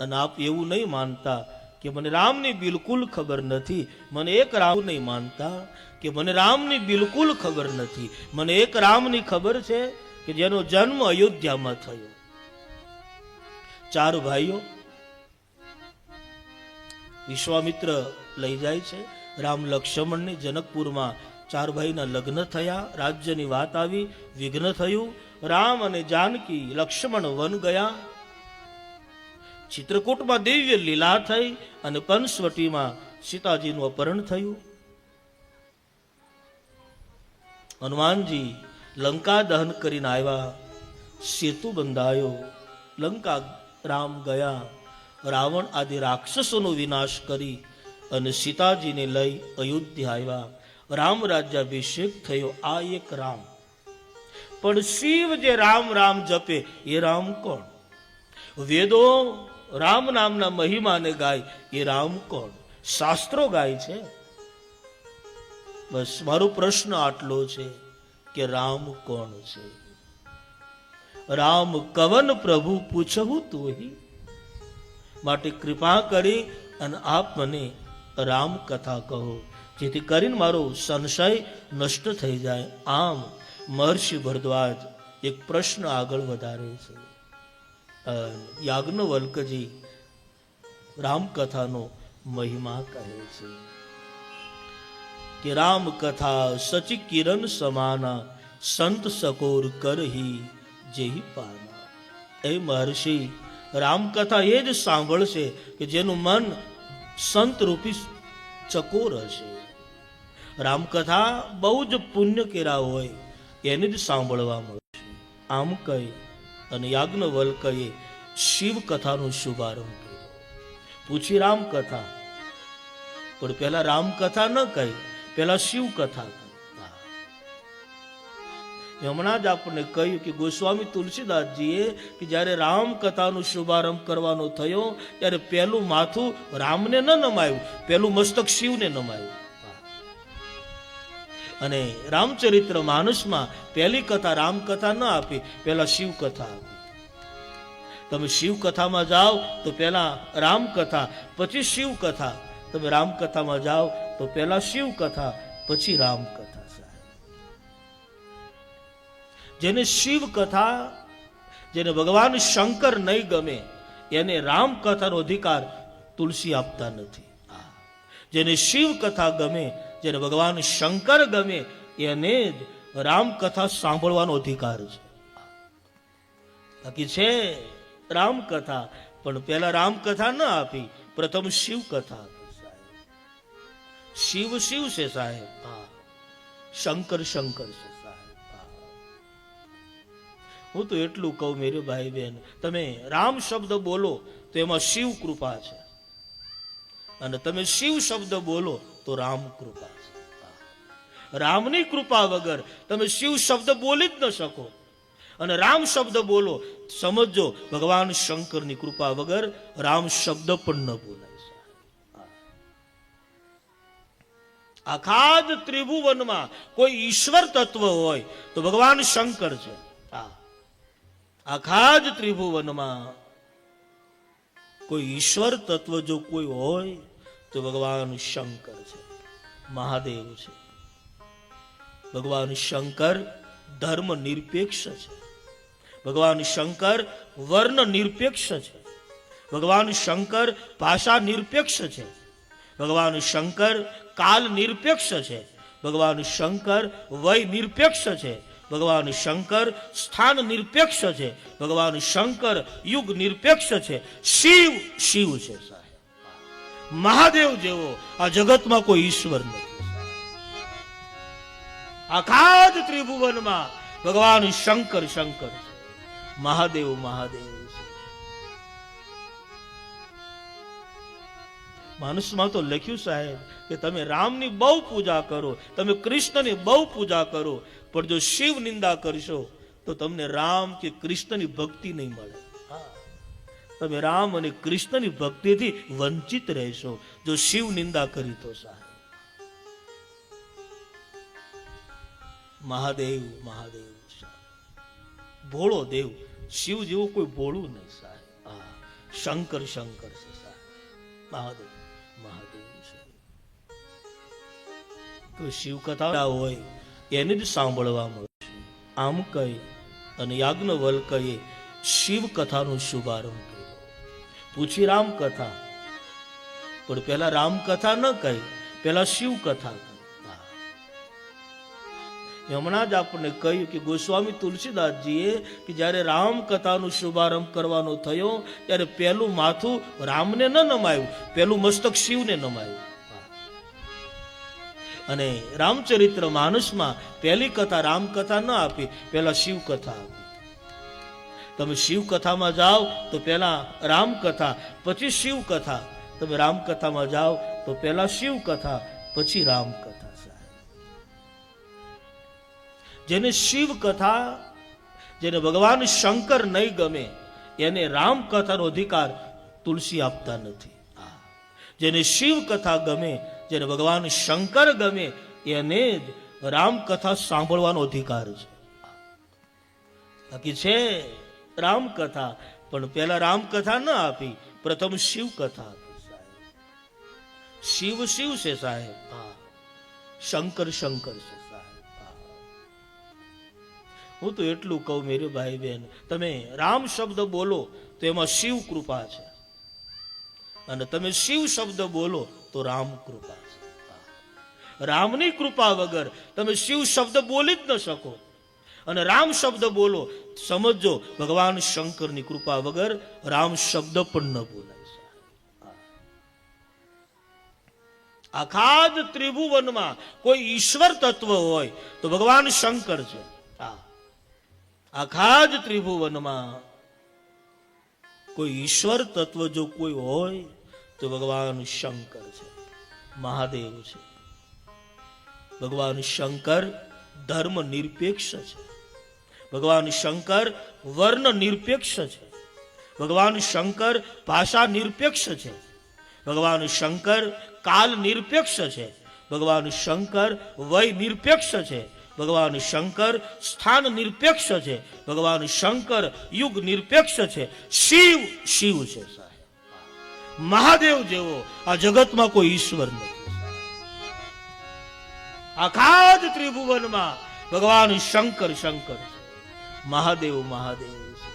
અને આપ એવું નહીં માનતા કે મને રામની બિલકુલ ખબર નથી. મને એક રામ નહીં માનતા કે મને રામની બિલકુલ ખબર નથી. મને એક રામની ખબર છે કે જેનો જન્મ અયોધ્યામાં થયો. 4 ભાઈઓ વિશ્વામિત્ર લઈ જાય છે રામ લક્ષ્મણને જનકપુરમાં. 4 ભાઈના લગ્ન થયા, રાજ્યની વાત આવી, વિઘ્ન થયું. રામ અને જાનકી લક્ષ્મણ વન ગયા. ચિત્રકૂટમાં દિવ્ય લીલા થઈ અને પંચવટીમાં સીતાજીનું અપહરણ થયું. હનુમાનજી લંકા દહન કરીને આવ્યા, સેતુ બંધાયો, લંકા રામ ગયા, રાવણ આદિ રાક્ષસોનો વિનાશ કરી અને સીતાજીને લઈ અયોધ્યા આવ્યા. રામ રાજ્યાભિષેક થયો. આ એક રામ. પણ શિવ જે રામ રામ જપે એ રામ કોણ? વેદો રામ નામના મહિમાને ગાય એ રામ કોણ? શાસ્ત્રો ગાય છે. બસ મારો પ્રશ્ન આટલો છે કે રામ કોણ છે? રામ કવન પ્રભુ પૂછવું તુહી. માટે કૃપા કરી અને આપ મને રામ કથા કહો, જેથી કરીને મારો સંશય નષ્ટ થઈ જાય. આમ મહર્ષિ ભરદ્વાજ એક પ્રશ્ન આગળ વધારે છે. યાજ્ઞવલ્કજી રામકથાનો મહિમા કહે છે કે રામ કથા સચી કિરણ સમાના, સંત સકોર કરહી જેહી પાના. એ મહર્ષિ રામકથા એ જ સાંભળશે કે જેનું મન સંત રૂપી ચકોર હશે. રામકથા બહુ જ પુણ્ય કેરા હોય એને જ સાંભળવા મળશે. આમ કહી અને યાજ્ઞવલ્કએ શિવ કથાનો શુભારંભ કર્યો. પૂછી રામકથા, પણ પેલા રામકથા ન કહી, પેલા શિવ કથા કહી. હમણાં જ આપણને કહ્યું કે ગોસ્વામી તુલસીદાસજીએ કે જ્યારે રામકથાનો શુભારંભ કરવાનો થયો ત્યારે પહેલું માથું રામને ન નમાયું, પહેલું મસ્તક શિવને નમાયું. અને રામચરિત્ર માનસમાં પહેલી કથા રામકથા ન આપી, પહેલા શિવ કથા આપી. તમે શિવ કથામાં જાઓ તો પહેલા રામકથા પછી શિવ કથા. તમે રામકથામાં જાઓ તો પહેલા શિવ કથા પછી રામકથા. જેને શિવ કથા, જેને ભગવાન શંકર નહીં ગમે એને રામકથાનો અધિકાર તુલસી આપતા નથી. જેને શિવ કથા ગમે, જેને ભગવાન શંકર ગમે એને જ રામકથા સાંભળવાનો અધિકાર છે. બાકી છે રામકથા, પણ પહેલા રામકથા ન આપી, પ્રથમ શિવ કથા આપી. શિવ શિવ છે સાહેબ, શંકર શંકર છે. હું તો એટલું કહું મેરે ભાઈ બહેન, તમે રામ શબ્દ બોલો તો એમાં શિવ કૃપા છે, અને તમે શિવ શબ્દ બોલો તો રામ કૃપા છે. રામની કૃપા વગર તમે શિવ શબ્દ બોલી જ ન શકો, અને રામ શબ્દ બોલો સમજો ભગવાન શંકરની કૃપા વગર રામ શબ્દ પણ ન બોલાય. આખા જ ત્રિભુવનમાં કોઈ ઈશ્વર તત્વ હોય તો ભગવાન શંકર છે. આખા જ ત્રિભુવનમાં કોઈ ઈશ્વર તત્વ જો કોઈ હોય તો ભગવાન શંકર છે, મહાદેવ છે. ભગવાન શંકર ધર્મ નિરપેક્ષ છે. ભગવાન શંકર વર્ણ નિરપેક્ષ છે. ભગવાન શંકર ભાષા નિરપેક્ષ છે, ભગવાન શંકર કાલ નિરપેક્ષ છે, ભગવાન શંકર વય નિરપેક્ષ છે, ભગવાન શંકર સ્થાન નિરપેક્ષ છે, ભગવાન શંકર યુગ નિરપેક્ષ છે. શિવ શિવ છે સાહેબ. મહાદેવ જેવો આ જગતમાં કોઈ ઈશ્વર નથી. આખા જ ત્રિભુવનમાં ભગવાન શંકર શંકર છે, મહાદેવ મહાદેવ છે. માનસમાં તો લખ્યું સાહેબ કે તમે રામની બહુ પૂજા કરો, તમે કૃષ્ણની બહુ પૂજા કરો, પણ જો શિવ નિંદા કરશો તો તમને રામ કે કૃષ્ણની ભક્તિ નહીં મળે. તમે રામ અને કૃષ્ણની ભક્તિથી વંચિત રહેશો જો શિવ નિંદા કરી તો સાહેબ. મહાદેવ મહાદેવ ભોળો દેવ, શિવ જેવું કોઈ ભોળું નહીં સાહેબ. શંકર શંકર છે સાહેબ. મહાદેવ મહાદેવ છે. તો શિવ કથા હોય એને જ સાંભળવા મળશે. આમ કહી અને યાજ્ઞવલ્ક્યે શિવ કથાનો શુભારંભ કર્યો. પૂછી રામ કથા, પણ પેલા રામ કથા ન કહી, પેલા શિવ કથા કહી. હમણાં જ આપણને કહ્યું કે ગોસ્વામી તુલસીદાસજીએ કે જ્યારે રામ કથાનો શુભારંભ કરવાનો થયો ત્યારે પહેલું માથું રામને ન નમાયું, પહેલું મસ્તક શિવને નમાયું. અને રામચરિત્ર માનસમાં પહેલી કથા રામ કથા ન આપી, પહેલા શિવ કથા આપી. તમે શિવ કથામાં જાઓ તો પહેલા રામ કથા, પછી શિવ કથા. તમે રામ કથામાં જાઓ તો પહેલા શિવ કથા, પછી રામ કથા. જેને શિવ કથા, જેને ભગવાન શંકર નહીં ગમે એને રામ કથાનો અધિકાર તુલસી આપતા નથી. જેને શિવ કથા ગમે, જેને ભગવાન શંકર ગમે એને જ રામ કથા સાંભળવાનો અધિકાર છે. બાકી છે રામ કથા, પણ પેલા રામ કથા ન આપી, પ્રથમ શિવ કથા આપી સાહેબ. શિવ શિવ છે સાહેબ, શંકર શંકર છે. હું તો એટલું કહું મેરે ભાઈ બહેન, તમે રામ શબ્દ બોલો તો એમાં શિવ કૃપા છે, અને તમે શિવ શબ્દ બોલો તો રામ કૃપા છે. રામની કૃપા વગર તમે શિવ શબ્દ બોલી જ ન શકો, અને રામ શબ્દ બોલો સમજો ભગવાન શંકરની કૃપા વગર રામ શબ્દ પણ ન બોલાય. આખા જ ત્રિભુવનમાં કોઈ ઈશ્વર તત્વ હોય તો ભગવાન શંકર છે. આખા જ ત્રિભુવનમાં કોઈ ઈશ્વર તત્વ જો કોઈ હોય તો ભગવાન શંકર છે, મહાદેવ છે. ભગવાન શંકર ધર્મ નિરપેક્ષ છે, ભગવાન શંકર વર્ણ નિરપેક્ષ છે, ભગવાન શંકર ભાષા નિરપેક્ષ છે, ભગવાન શંકર કાલ નિરપેક્ષ છે, ભગવાન શંકર વય નિરપેક્ષ છે, ભગવાન શંકર સ્થાન નિરપેક્ષ છે, ભગવાન શંકર યુગ નિરપેક્ષ છે. શિવ શિવ છે સાહેબ. મહાદેવ જેવો આ જગતમાં કોઈ ઈશ્વર નથી. આખા જ ત્રિભુવનમાં ભગવાન શંકર શંકર છે, મહાદેવ મહાદેવ છે.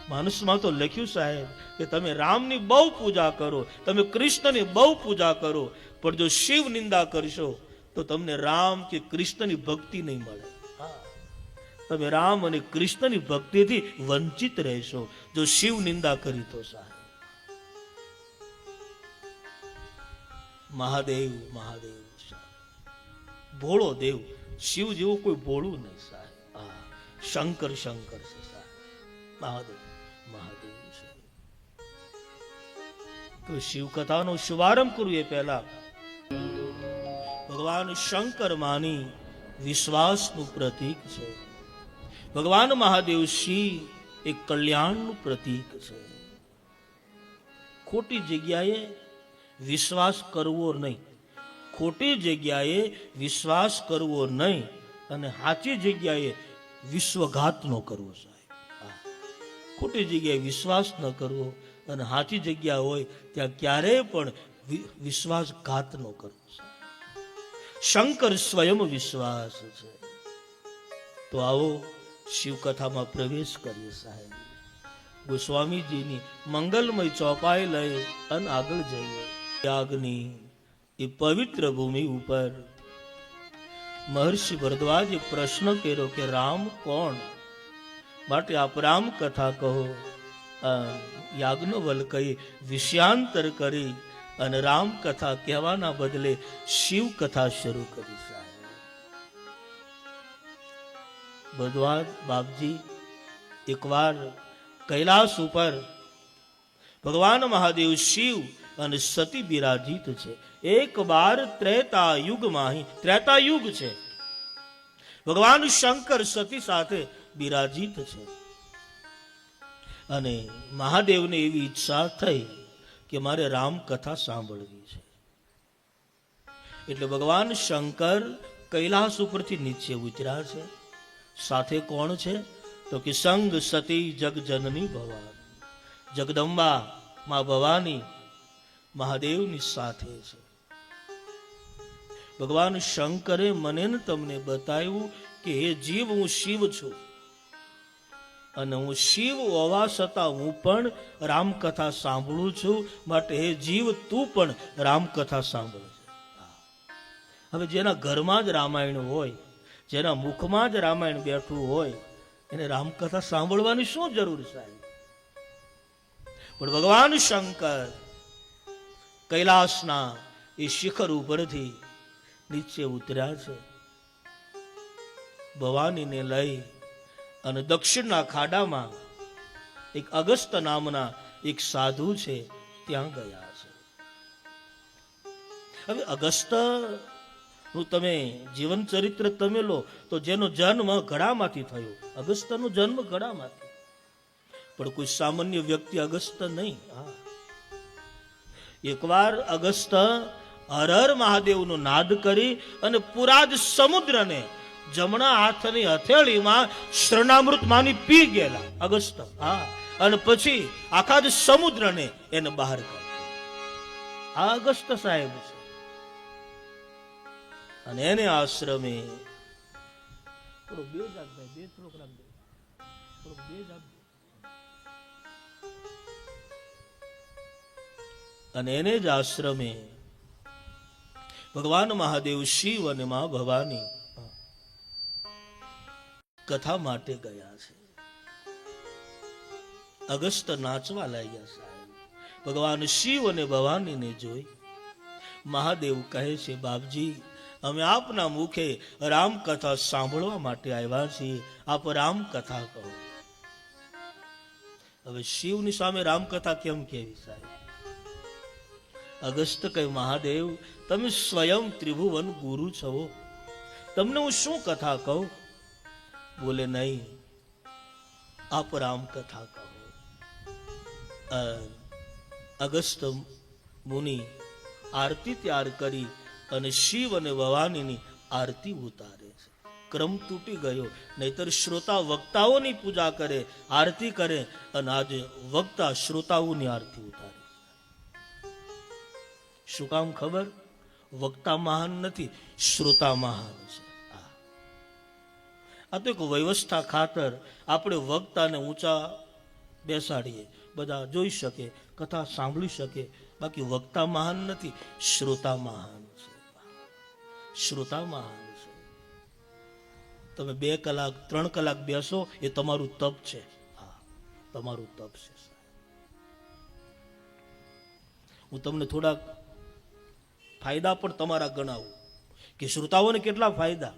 માનસમાં તો લખ્યું સાહેબ કે તમે રામની બહુ પૂજા કરો, તમે કૃષ્ણની બહુ પૂજા કરો, પણ જો શિવ નિંદા કરશો તો તમને રામ કે કૃષ્ણની ભક્તિ નહીં મળે. તમે રામ અને કૃષ્ણની ભક્તિથી વંચિત રહેશો જો શિવ નિંદા કરી તો સાહેબ. મહાદેવ મહાદેવ ભોળો દેવ, શિવ જેવું કોઈ ભોળું નહીં સાહેબ. શંકર શંકર છે સાહેબ. મહાદેવ મહાદેવ છે. તો શિવ કથાનો શુભારંભ કરું એ પહેલા ભગવાન શંકર માની વિશ્વાસનું પ્રતીક છે. ભગવાન મહાદેવ શિવ એક કલ્યાણનું પ્રતીક છે. ખોટી જગ્યાએ વિશ્વાસ કરવો નહીં, ખોટી જગ્યાએ વિશ્વાસ કરવો નહીં, અને સાચી જગ્યાએ વિશ્વઘાત ન કરવો સાહેબ. ખોટી જગ્યાએ વિશ્વાસ ન કરવો, અને સાચી જગ્યા હોય ત્યાં ક્યારેય પણ વિશ્વાસઘાત ન કરવો. શંકર સ્વયં વિશ્વાસ છે. તો આવો શિવકથામાં પ્રવેશ કરીએ સાહેબ. ગોસ્વામીજીની મંગલમય ચોપાઈ લઈ અને આગળ જઈએ. યાગની એ પવિત્ર ભૂમિ ઉપર મહર્ષિ ભરદ્વાજે પ્રશ્ન કર્યો કે રામ કોણ? માટે આપ રામ કથા કહો. યાજ્ઞવલ્ક્યે વિષયાંતર કરી અને રામ કથા કહેવાના બદલે શિવ કથા શરૂ કરી સાહેબ. ભરદ્વાજ બાપજી એકવાર કૈલાસ ઉપર ભગવાન મહાદેવ શિવ અને સતી બિરાજિત છે. એક બાર ત્રેતા યુગમાં, ત્રેતા યુગ છે, ભગવાન શંકર સતી સાથે બિરાજિત છે. અને મહાદેવને એવી ઈચ્છા થઈ કે મારે રામ કથા સાંભળવી છે. એટલે ભગવાન શંકર કૈલાસ ઉપરથી નીચે ઉતર્યા છે. સાથે કોણ છે? તો કે સંગ સતી જગજનની ભવાની, જગદંબા માં ભવાની મહાદેવની સાથે છે. ભગવાન શંકરે મને ને તમને બતાવ્યું કે હે જીવ, હું શિવ છું અને હું શિવ હોવા છતાં હું પણ રામકથા સાંભળું છું. માટે હે જીવ, તું પણ રામકથા સાંભળ. હવે જેના ઘરમાં જ રામાયણ હોય, જેના મુખમાં જ રામાયણ બેઠું હોય, એને રામકથા સાંભળવાની શું જરૂર સાહેબ? પણ ભગવાન શંકર કૈલાસના એ શિખર ઉપરથી નીચે ઉતર્યા છે. ભવાનીને લઈ અને દક્ષિણના ખાડામાં એક અગસ્ત નામના એક સાધુ છે, ત્યાં ગયા છે. હવે અગસ્ત નું તમે જીવન ચરિત્ર તમે લો તો જેનો જન્મ ઘડામાંથી થયો, અગસ્તનો જન્મ ઘડામાંથી, પણ કોઈ સામાન્ય વ્યક્તિ અગસ્ત નહીં. એકવાર અગસ્ત હર હર મહાદેવનો નાદ કરી અને પુરા જ સમુદ્રને જમણા હાથની હથેળીમાં શરણામૃત માની પી ગયેલા અગસ્ત. અને પછી આખા જ સમુદ્રને એને બહાર કાઢ્યો. આ અગસ્ત સાહેબ છે. અને એને આશ્રમે અને એને જ આશ્રમે ભગવાન મહાદેવ શિવ અને મા ભવાની કથા માટે ગયા છે. અગસ્ત નાચવા લાગ્યા સાહેબ. ભગવાન શિવ અને ભવાનીને જોઈ મહાદેવ કહે છે, બાપજી, અમે આપના મુખે રામકથા સાંભળવા માટે આવ્યા છીએ, આપ રામકથા કહો. હવે શિવની સામે રામકથા કેમ કેવી સાહેબ? અગસ્ત કહે, મહાદેવ, તમે સ્વયં ત્રિભુવન ગુરુ છો, તમને હું શું કથા કહું? બોલે, નહીં, આપ રામકથા કહો. અગસ્ત મુનિ આરતી તૈયાર કરી અને શિવ અને ભવાનીની આરતી ઉતારે છે. ક્રમ તૂટી ગયો, નહીતર શ્રોતા વક્તાઓની પૂજા કરે, આરતી કરે, અને આજે વક્તા શ્રોતાઓની આરતી ઉતારે. શું કામ ખબર? વક્તા મહાન નથી, શ્રોતા મહાન છે. આ તો એક વ્યવસ્થા ખાતર આપણે વક્તાને ઊંચા બેસાડીએ, બધા જોઈ શકે, કથા સાંભળી શકે. બાકી વક્તા મહાન નથી, શ્રોતા મહાન છે. શ્રોતા મહાન છે. તમે 2 કલાક 3 કલાક બેસો, એ તમારું તપ છે. તમારું તપ છે. હું તમને થોડાક ફાયદા પણ તમારા ગણાવું કે શ્રોતાઓને કેટલા ફાયદા.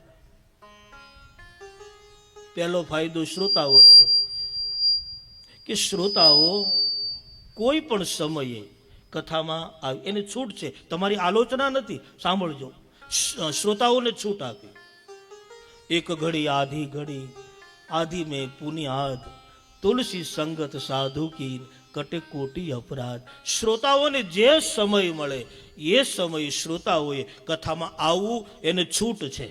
પહેલો ફાયદો શ્રોતાઓ કે શ્રોતાઓ કોઈ પણ સમયે કથામાં આવે એને છૂટ છે, તમારી આલોચના નથી. સાંભળજો, શ્રોતાઓને છૂટ આપી. એક ઘડી આધી ઘડી આધી મેં પુનિયાદ, તુલસી સંગત સાધુ કી કટે કોટી અપરાધ. શ્રોતાઓને જે સમય મળે એ સમય શ્રોતાઓએ કથામાં આવવું એને છૂટ છે,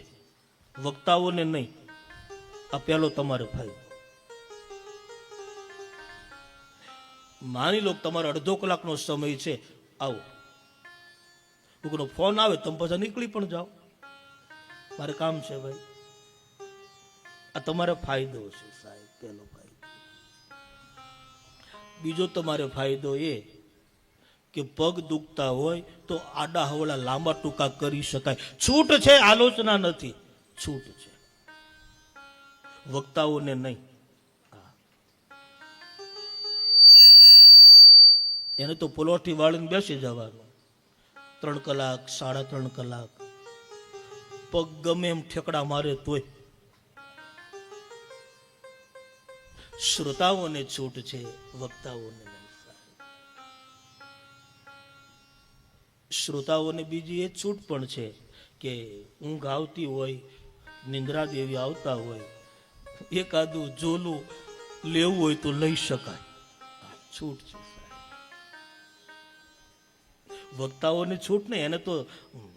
વક્તાઓને નહીં. આ પહેલો તમારો ફાયદો. માની લો તમારો અડધો કલાકનો સમય છે, આવો. કોઈનો ફોન આવે તમે પાછા નીકળી પણ જાઓ, મારે કામ છે ભાઈ. આ તમારે ફાયદો છે સાહેબ, પહેલો ફાયદો. બીજો તમારે ફાયદો એ કે પગ દુખતા હોય તો આડા હવળા લાંબા ટૂંકા કરી શકાય. છૂટ છે, આલોચના નથી, છૂટ છે, વક્તાઓને નહીં. એને તો પલોઠી વાળીને બેસી જવાનું 3 કલાક 3.5 કલાક, પગ ગમે એમ ઠેકડા મારે તોય. શ્રોતાઓને છૂટ છે, વક્તાઓને નહીં. શ્રોતાઓને બીજી એ છૂટ પણ છે કે ઊંઘ આવતી હોય, નિંદ્રા દેવી આવતા હોય, એકાદું ઝોલું લેવું હોય તો લઈ શકાય, છૂટ છે. વક્તાઓની છૂટ નહીં, એને તો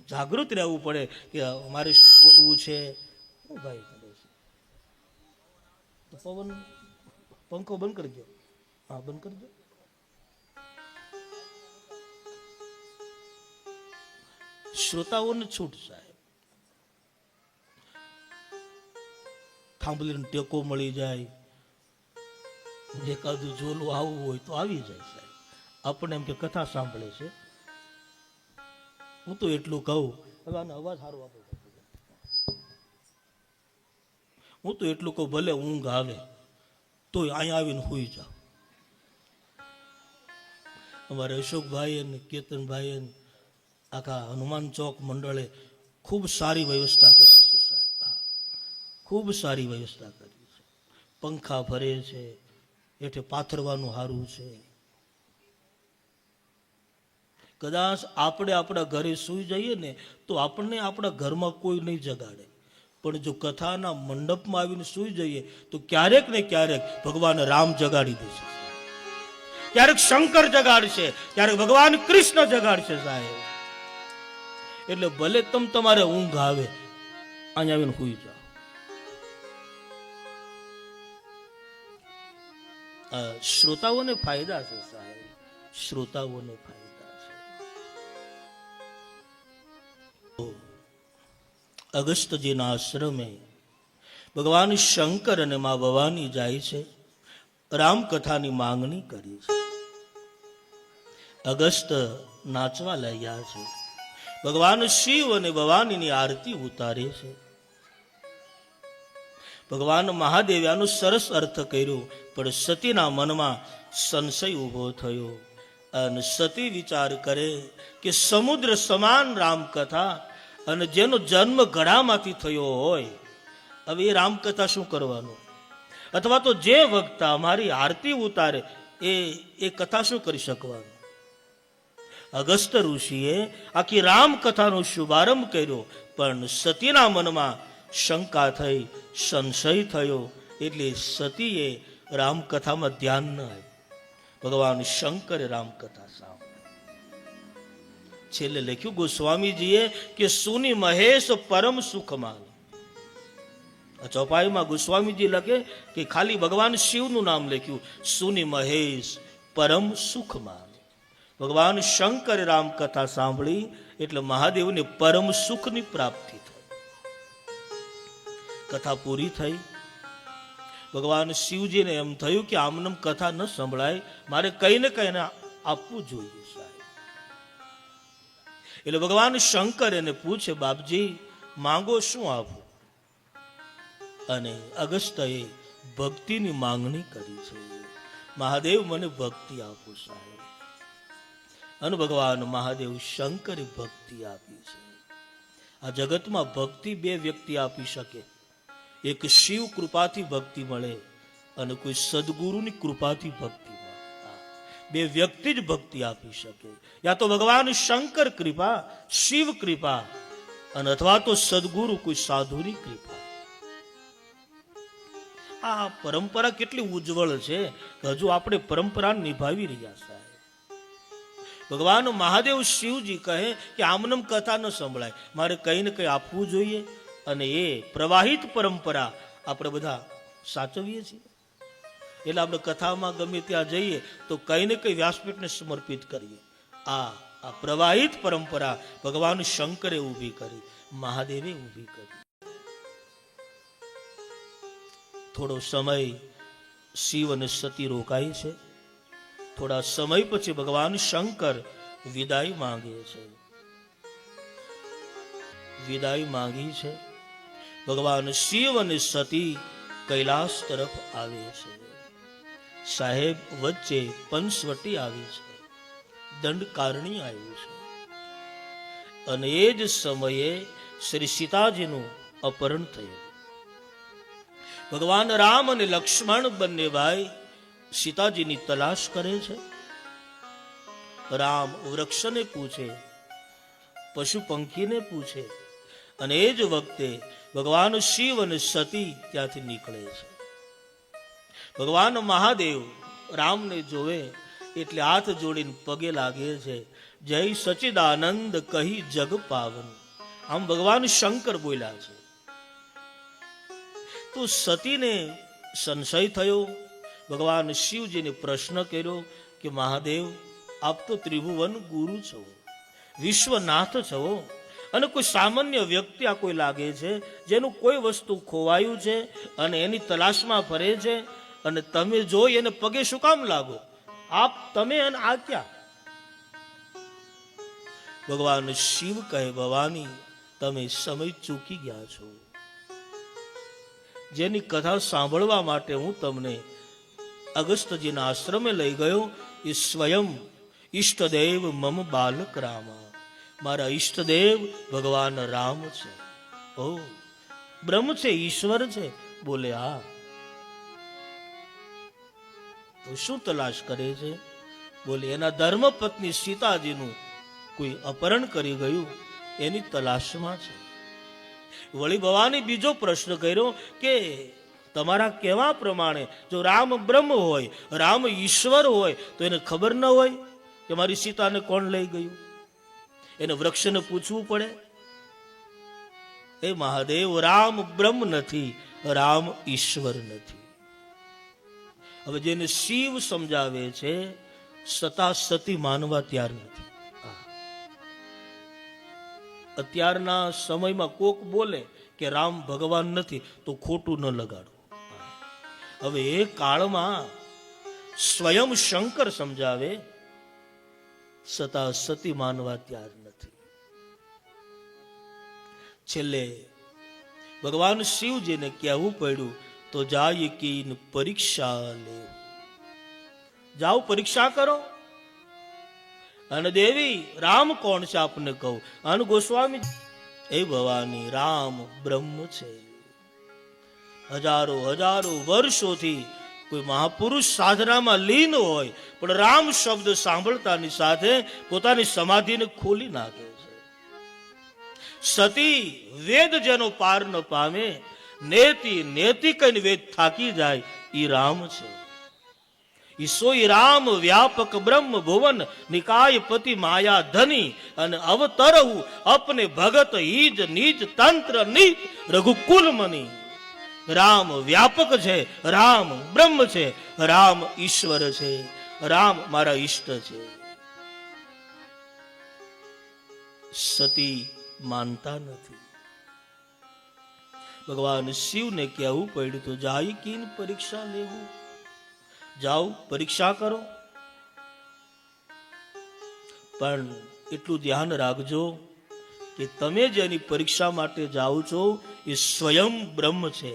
જાગૃત રહેવું પડે કે અમારે શું બોલવું છે. ભાઈ પવન પંખો બંધ કરજો, હા બંધ કરજો. શ્રોતાઓને છૂટ સાહેબ, થાંભલીને ટેકો મળી જાય, એકાદું ઝોલું આવવું હોય તો આવી જાય સાહેબ. આપણે એમ કે કથા સાંભળે છે. હું તો એટલું કહું, હવે આનો અવાજ સારો આપો. હું તો એટલું કહું, ભલે ઊંઘ આવે તો અહીંયા આવીને સુઈ જાઓ. અમારે અશોકભાઈ અને કેતનભાઈ આખા હનુમાન ચોક મંડળે ખૂબ સારી વ્યવસ્થા કરી છે સાહેબ. ખૂબ સારી વ્યવસ્થા કરી છે. પંખા ફરે છે, હેઠે પાથરવાનું સારું છે. કદાચ આપણે આપણા ઘરે સૂઈ જઈએ ને તો આપણને આપણા ઘરમાં કોઈ નહીં જગાડે, પણ જો કથાના મંડપમાં આવીને સૂઈ જઈએ તો ક્યારેક ને ક્યારેક ભગવાન રામ જગાડી દેશે, ક્યારેક શંકર જગાડશે, ક્યારેક ભગવાન કૃષ્ણ જગાડશે સાહેબ. એટલે ભલે તમારે ઊંઘ આવે, અહીંયા આવીને સૂઈ જાઓ. શ્રોતાઓને ફાયદા છે સાહેબ, શ્રોતાઓને ફાયદા. અગસ્ત્યજીના આશ્રમે ભગવાન શંકર અને મા ભવાની જાય છે, રામકથાની માંગણી કરી છે. અગસ્ત્ય નાચવા લાગ્યા છે, ભગવાન શિવ અને ભવાનીની આરતી ઉતારે છે. ભગવાન મહાદેવે આનો સરસ અર્થ કર્યો, પણ સતીના મનમાં સંશય ઉભો થયો અને સતી વિચાર કરે કે સમુદ્ર સમાન રામકથા અને જેનો જન્મ ઘડામાંથી થયો હોય, હવે એ રામકથા શું કરવાનું? અથવા તો જે વક્તા મારી આરતી ઉતારે એ કથા શું કરી શકવાનું? અગસ્ત્ય ઋષિએ આખી રામકથાનો શુભારંભ કર્યો, પણ સતીના મનમાં શંકા થઈ, સંશય થયો, એટલે સતીએ રામકથામાં ધ્યાન ન આપ્યું. ભગવાન શંકરે રામકથા સાંભળી. છેલ્લે લખ્યું ગોસ્વામીજીએ કે સુની મહેશ પરમ સુખમાન. ચોપાઈમાં ગોસ્વામીજી લખે કે ખાલી ભગવાન શિવનું નામ લખ્યું, સુની મહેશ પરમ સુખમાન. ભગવાન શંકરે રામકથા સાંભળી એટલે મહાદેવને પરમ સુખની પ્રાપ્તિ થઈ. કથા પૂરી થઈ. ભગવાન શિવજીને એમ થયું કે આમનમ કથા ન સંભળાય, મારે કઈ ને કઈ આપવું જોઈએ સાહેબ. એટલે ભગવાન શંકર એને પૂછે, બાપજી માંગો શું આપું? અને અગસ્ત્યએ ભક્તિની માંગણી કરી છે, મહાદેવ મને ભક્તિ આપો સાહેબ. અને ભગવાન મહાદેવ શંકરે ભક્તિ આપી છે. આ જગતમાં ભક્તિ બે વ્યક્તિ આપી શકે, એક શિવ કૃપાથી ભક્તિ મળે અને કોઈ સદગુરુની કૃપાથી ભક્તિ મળે. બે વ્યક્તિ જ ભક્તિ આપી શકે, યા તો ભગવાન શંકર કૃપા, શિવ કૃપા, અને અથવા તો સદગુરુ કોઈ સાધુની કૃપા. આ પરંપરા કેટલી ઉજ્જવળ છે કે હજુ આપણે પરંપરા નિભાવી રહ્યા સાહેબ. ભગવાન મહાદેવ શિવજી કહે કે આમનમ કથા ન સંભળાય, મારે કઈ ને કઈ આપવું જોઈએ. અને એ પ્રવાહિત પરંપરા આપણે બધા સાચવીએ છીએ. એટલે આપણે કથામાં ગમે ત્યાં જઈએ તો કઈ ને કઈ વ્યાસપીઠને સમર્પિત કરીએ. આ પ્રવાહિત પરંપરા ભગવાન શંકરે ઊભી કરી, મહાદેવે ઊભી કરી. થોડો સમય શિવ અને સતી રોકાય છે. થોડા સમય પછી ભગવાન શંકર વિદાય માંગે છે. વિદાય માંગી છે. ભગવાન શિવ અને સતી કૈલાસ તરફ આવે છે. સાહેબ વચ્ચે પંચવટી આવી છે, દંડકારણી આવ્યું છે. અને એ જ સમયે શ્રી સીતાજીનું અપહરણ થયું. ભગવાન રામ અને લક્ષ્મણ બંને ભાઈ સીતાજીની તલાશ કરે છે. રામ વૃક્ષને પૂછે, પશુ પંખીને પૂછે, અને એ જ વખતે ભગવાન શિવ અને સતી ત્યાંથી નીકળે છે. ભગવાન મહાદેવ રામને જોવે એટલે હાથ જોડીને પગે લાગે છે. જય સચિદાનંદ કહી જગ પાવન. આમ ભગવાન શંકર બોલ્યા છે. તો સતીને સંશય થયો. ભગવાન શિવજીને પ્રશ્ન કર્યો કે મહાદેવ, આપ તો ત્રિભુવન ગુરુ છો, વિશ્વનાથ છો, અને કોઈ સામાન્ય વ્યક્તિ આ કોઈ લાગે છે જેનું કોઈ વસ્તુ ખોવાયું છે અને એની તલાશમાં ફરે છે, અને તમે જોઈ એને પગે શું કામ લાગો? આપ તમે અને આ ક્યાં? ભગવાન શિવ કહે, ભવાની તમે સમય ચૂકી ગયા છો. જેની કથા સાંભળવા માટે હું તમને અગસ્ત્યજીના આશ્રમે લઈ ગયો એ સ્વયં ઈષ્ટદેવ મમ બાલક રામા. મારા ઈષ્ટદેવ ભગવાન રામ છે. ઓ બ્રહ્મ છે, ઈશ્વર છે. બોલે હા. તો શું તલાશ કરે છે? બોલે એના ધર્મપત્ની સીતાજીનું કોઈ અપહરણ કરી ગયું, એની તલાશમાં છે. વળી ભવાની બીજો પ્રશ્ન કર્યો કે તમારા કહેવા પ્રમાણે જો રામ બ્રહ્મ હોય, રામ ઈશ્વર હોય, તો એને ખબર ન હોય કે મારી સીતાને કોણ લઈ ગયું? એને વૃક્ષને પૂછવું પડે? એ મહાદેવ, રામ બ્રહ્મ નથી, રામ ઈશ્વર નથી. હવે જેને શિવ સમજાવે છે, સતા સતી માનવા તૈયાર નથી. અત્યારના સમયમાં કોક બોલે કે રામ ભગવાન નથી તો ખોટું ન લગાડવું. હવે એ કાળમાં સ્વયં શંકર સમજાવે, સતા સતી માનવા તૈયાર નથી. છેલ્લે ભગવાન શિવજીને કહેવું પડ્યું, તો જાય કીન પરીક્ષા લે. જાઓ પરીક્ષા કરો. અને દેવી રામ કોણ છે આપને કહું. અન ગોસ્વામી, એ ભવાની રામ બ્રહ્મ છે. હજારો હજારો વર્ષોથી કોઈ મહાપુરુષ સાધનામાં લીન હોય પણ રામ શબ્દ સાંભળતાની સાથે પોતાની સમાધિને ખોલી નાખે છે. સતી વેદ જેનો પાર ન પામે, નેતિ નેતિ કઈને વેદ થાકી જાય, ઈ રામ છે. ઈસોઈ રામ વ્યાપક બ્રહ્મ ભુવન નિકાય પતિ માયા ધની, અને અવતરહુ અપને ભગત ઈજ નીજ તંત્ર નીજ રઘુકુલ મની. રામ વ્યાપક છે, રામ બ્રહ્મ છે, રામ ઈશ્વર છે, રામ મારા ઈષ્ટ છે. સતી માનતા નથી. ભગવાન શિવને કહેવું પડ્યું, તો જાય કીન પરીક્ષા લેવું. જાઓ પરીક્ષા કરો. પણ એટલું ધ્યાન રાખજો કે તમે જેની પરીક્ષા માટે જાઓ છો એ સ્વયં બ્રહ્મ છે.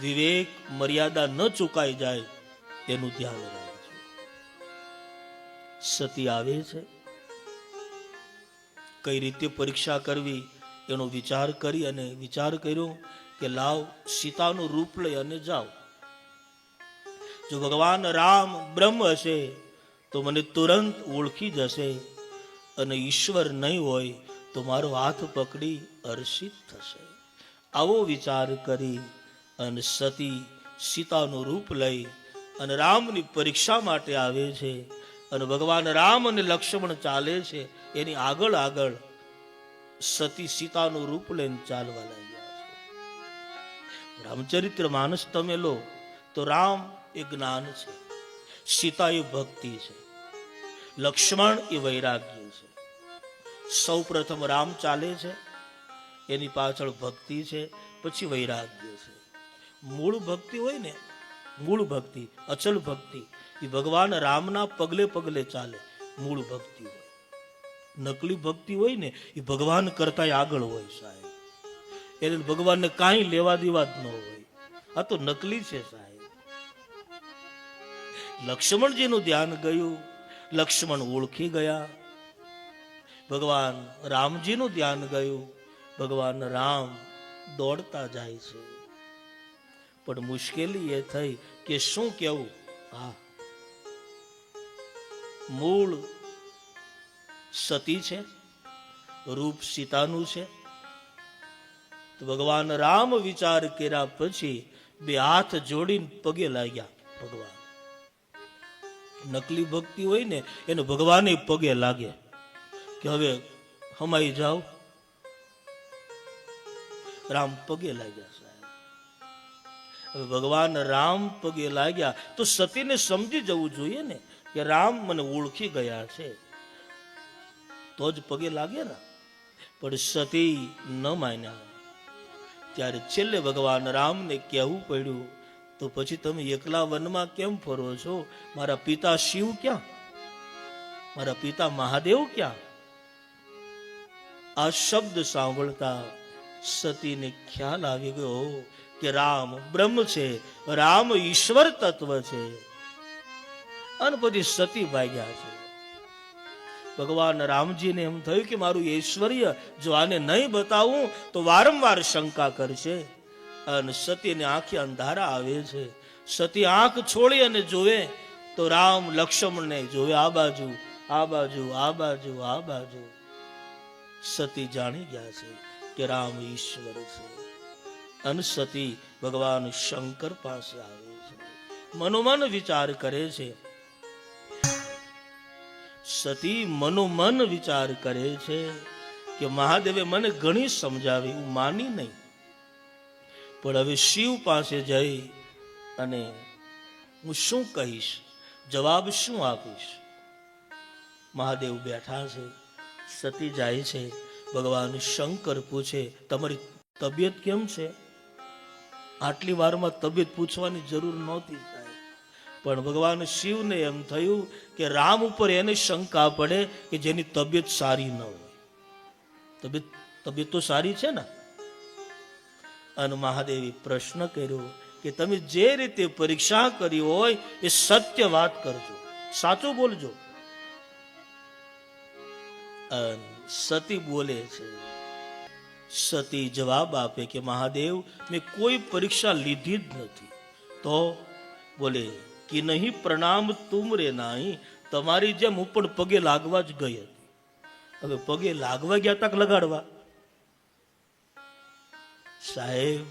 વિવેક મર્યાદા ન ચૂકાઈ જાય એનું ધ્યાન રાખજો. સતી આવે છે, કઈ રીતે પરીક્ષા કરવી એનો વિચાર કરી અને વિચાર કર્યો કે લાવ સીતાનું રૂપ લઈ અને જાઓ. જો ભગવાન રામ બ્રહ્મ હશે તો મને તુરંત ઓળખી જશે, અને ઈશ્વર નહીં હોય તો મારો હાથ પકડી હર્ષિત થશે. આવો વિચાર કરી અને સતી સીતાનું રૂપ લઈ અને રામની પરીક્ષા માટે આવે છે. અને ભગવાન રામ અને લક્ષ્મણ ચાલે છે, એની આગળ આગળ સતી સીતાનું રૂપ લઈને ચાલવા લાગ્યા છે. રામચરિત્ર માનસ તમે લો તો રામ એ જ્ઞાન છે, સીતા એ ભક્તિ છે, લક્ષ્મણ એ વૈરાગ્ય છે. સૌ પ્રથમ રામ ચાલે છે, એની પાછળ ભક્તિ છે, પછી વૈરાગ્ય છે. મૂળ ભક્તિ હોય ને, મૂળ ભક્તિ, અચલ ભક્તિ, એ ભગવાન રામના પગલે પગલે ચાલે. મૂળ ભક્તિ હોય. નકલી ભક્તિ હોય ને એ ભગવાન કરતા આગળ હોય સાહેબ. એટલે ભગવાનને કાંઈ લેવા દેવા જ ન હોય. આ તો નકલી છે સાહેબ. લક્ષ્મણજીનું ધ્યાન ગયું, લક્ષ્મણ ઓળખી ગયા. ભગવાન રામજીનું ધ્યાન ગયું, ભગવાન રામ દોડતા જાય છે. પણ મુશ્કેલી એ થઈ કે શું કેવું. હા, મૂળ સતી છે, રૂપ સીતાનું છે. તો ભગવાન રામ વિચાર કર્યા પછી બે હાથ જોડીને પગે લાગ્યા. ભગવાન નકલી ભક્તિ હોય ને એને ભગવાને પગે લાગે કે હવે હમાઈ જાઓ. રામ પગે લાગ્યા સાહેબ. હવે ભગવાન રામ પગે લાગ્યા તો સતીને સમજી જવું જોઈએ ને કે રામ મને ઓળખી ગયા છે તો જ પગે લાગે ને. પણ સતી ન માન્યા. ત્યારે છેલ્લે ભગવાન રામને કહેવું પડ્યું, તો પછી તમે એકલા વનમાં કેમ ફરો છો? મારા પિતા શિવ ક્યાં? મારા પિતા મહાદેવ ક્યાં? આ શબ્દ સાંભળતા સતીને ખ્યાલ આવી ગયો કે રામ બ્રહ્મ છે, રામ ઈશ્વર તત્વ છે. અને પછી સતી ભાગ્યા છે. ભગવાન રામજીને એમ થયું કે મારું ઐશ્વર્ય જો આને નહીં બતાવું તો વારંવાર શંકા કરશે. અને સતીને આંખે અંધારા આવે છે. સતી આંખ છોડી અને જોવે તો રામ લક્ષ્મણને જોવે, આ બાજુ આ બાજુ આ બાજુ આ બાજુ. સતી જાણી ગયા છે કે રામ ઈશ્વર છે. અને સતી ભગવાન શંકર પાસે આવે છે. મનોમન વિચાર કરે છે. સતી મનોમન વિચાર કરે છે કે મહાદેવે મને ઘણી સમજાવી, હું માની નહીં. પણ હવે શિવ પાસે જઈ અને હું શું કહીશ, જવાબ શું આપીશ? મહાદેવ બેઠા છે. સતી જાય છે. ભગવાન શંકર પૂછે, તમારી તબિયત કેમ છે? આટલી વારમાં તબિયત પૂછવાની જરૂર નહોતી સાહેબ. પણ ભગવાન શિવને એમ થયું કે રામ ઉપર એને શંકા પડે કે જેની તબિયત સારી ન હોય. તબિયત તો સારી છે ને. અને મહાદેવી પ્રશ્ન કર્યો કે તમે જે રીતે પરીક્ષા કરી હોય એ સત્ય વાત કરજો, સાચું બોલજો. સતી બોલે છે. સતી જવાબ આપે કે મહાદેવ મેં કોઈ પરીક્ષા લીધી જ નથી. તો બોલે કે નહીં પ્રણામ તુમરે નાહી, તમારી જેમ હું પણ પગે લાગવા જ ગઈ હતી. હવે પગે લાગવા ગયા તક લગાડવા સાહેબ.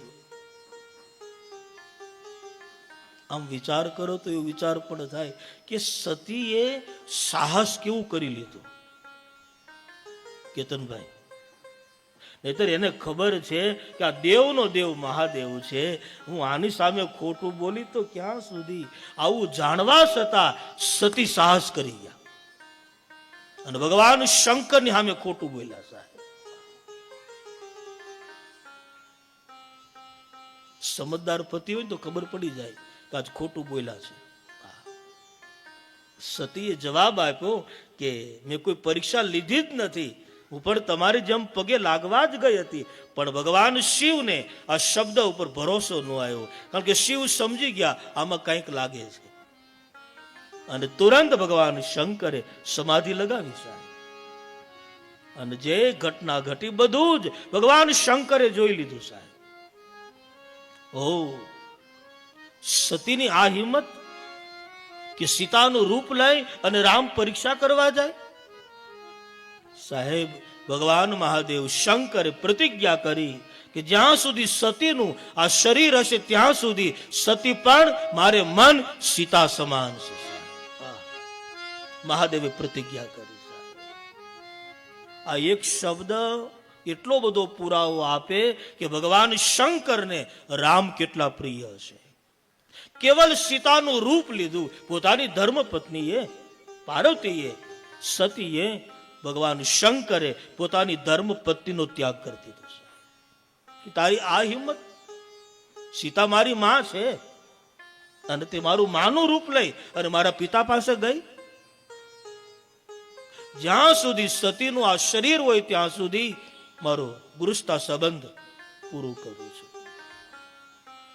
આમ વિચાર કરો તો એવો વિચાર પણ થાય કે સતીએ સાહસ કેવું કરી લીધું કેતનભાઈ. નહીતર એને ખબર છે કે આ દેવનો દેવ મહાદેવ છે, હું આની સામે ખોટું બોલી તો ક્યાં સુધી. આવું જાણવા છતાં સતી સાહસ કરી ગયા અને ભગવાન શંકરની સામે ખોટું બોલ્યા સાહેબ. સમજદાર પતિ હોય તો ખબર પડી જાય કે આજ ખોટું બોલ્યા છે. સતીએ જવાબ આપ્યો કે મેં કોઈ પરીક્ષા લીધી જ નથી, હું પણ તમારી જેમ પગે લાગવા જ ગઈ હતી. પણ ભગવાન શિવને આ શબ્દ ઉપર ભરોસો ન આવ્યો, કારણ કે શિવ સમજી ગયા આમાં કંઈક લાગે છે. અને તુરંત ભગવાન શંકરે સમાધિ લગાવી સાહેબ. અને જે ઘટના ઘટી બધું જ ભગવાન શંકરે જોઈ લીધું સાહેબ. ઓ સતીની આ હિંમત કે સીતાનું રૂપ લઈ અને રામ પરીક્ષા કરવા જાય સાહેબ. ભગવાન મહાદેવ શંકરે પ્રતિજ્ઞા કરી કે જ્યાં સુધી સતીનું આ શરીર હશે ત્યાં સુધી સતી પણ મારે મન સીતા સમાન છે. મહાદેવે પ્રતિજ્ઞા કરી. આ એક શબ્દ એટલો બધો પુરાવો આપે કે ભગવાન શંકરને રામ કેટલા પ્રિય હશે. કેવલ સીતાનું રૂપ લીધું, પોતાની ધર્મ પત્નીએ પાર્વતીએ સતીએ ભગવાન શંકરે પોતાની ધર્મ પત્નીનો ત્યાગ કરી દીધો. તારી આ હિંમત સીતા મારી માં છે અને તે મારું માનું રૂપ લઈ અને મારા પિતા પાસે ગઈ. જ્યાં સુધી સતીનું આ શરીર હોય ત્યાં સુધી મારો ગૃહસ્થ સંબંધ પૂરું કરું છું.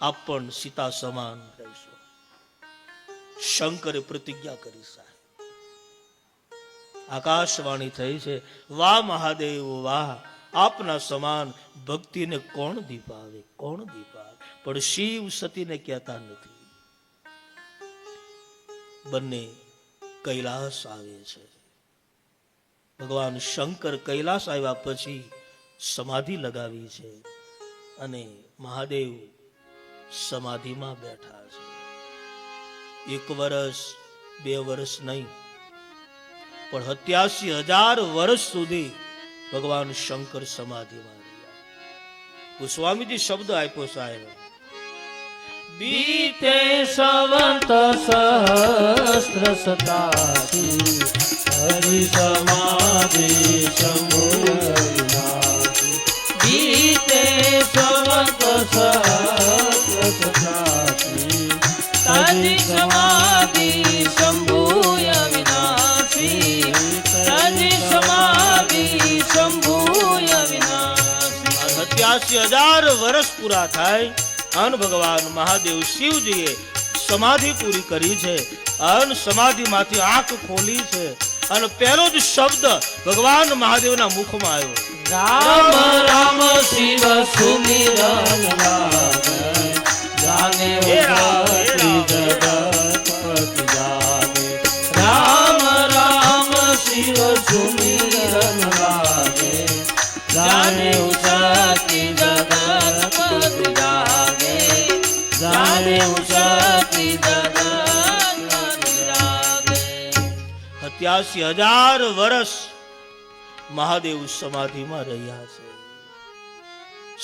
આપ પણ સીતા સમાન રહેશો. શંકરે પ્રતિજ્ઞા કરી. સાહેબ આકાશવાણી થઈ છે, વાહ મહાદેવ વાહ, આપના સમાન ભક્તિને કોણ દીપાવે, કોણ દીપાવે. પણ શિવ સતીને કહેતા નથી. બંને કૈલાસ આવે છે. ભગવાન શંકર કૈલાસ આવ્યા પછી સમાધિ લગાવી છે અને મહાદેવ સમાધિમાં બેઠા છે. 1 વર્ષ 2 વર્ષ નહીં, પણ 87,000 વર્ષ સુધી ભગવાન શંકર સમાધિમાં રહ્યા. ગોસ્વામીજી શબ્દ આપ્યો સાહેબ, बीते संवत सहस्र शताब्दी, हरि समाधि शंभु अविनाशी. बीते संवत सहस्र शताब्दी, हरि समाधि शंभु अविनाशी. हरि समाधि शंभु अविनाशी. 87,000 વર્ષ પૂરા થાય અન ભગવાન મહાદેવ શિવજીએ સમાધિ પૂરી કરી છે. અન સમાધિમાંથી આંખ ખોલી છે અને પહેલો જ શબ્દ ભગવાન મહાદેવના મુખમાં આવ્યો, રામ રામ શિવ સુમિરન લાગે, જાને ઉજાગરી જગતપતિ જાગે. રામ રામ શિવ સુમિરન લાગે, જાને ઉજાગરી જગતપતિ જાગે. જાને ઉજાગરી જગતપતિ જાગે. 87,000 વર્ષ મહાદેવ સમાધિમાં રહ્યા છે.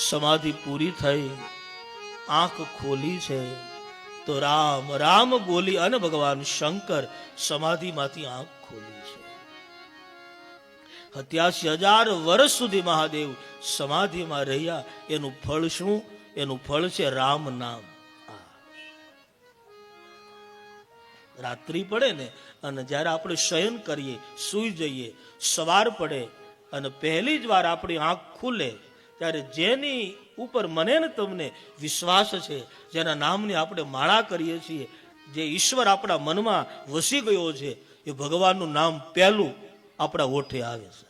સમાધિ પૂરી થઈ, આંખ ખોલી છે તો રામ રામ બોલી અને ભગવાન શંકર સમાધિમાંથી આંખ ખોલી છે. 87,000 વર્ષ સુધી મહાદેવ સમાધિમાં રહ્યા. એનું ફળ શું? એનું ફળ છે રામ નામ. રાત્રિ પડે ને અને જ્યારે આપણે શયન કરીએ, સૂઈ જઈએ, સવાર પડે અને પહેલી જ વાર આપણી આંખ ખુલે ત્યારે જેની ઉપર મને ને તમને વિશ્વાસ છે, જેના નામની આપણે માળા કરીએ છીએ, જે ઈશ્વર આપણા મનમાં વસી ગયો છે, એ ભગવાનનું નામ પહેલું આપણા ઓઠે આવે છે.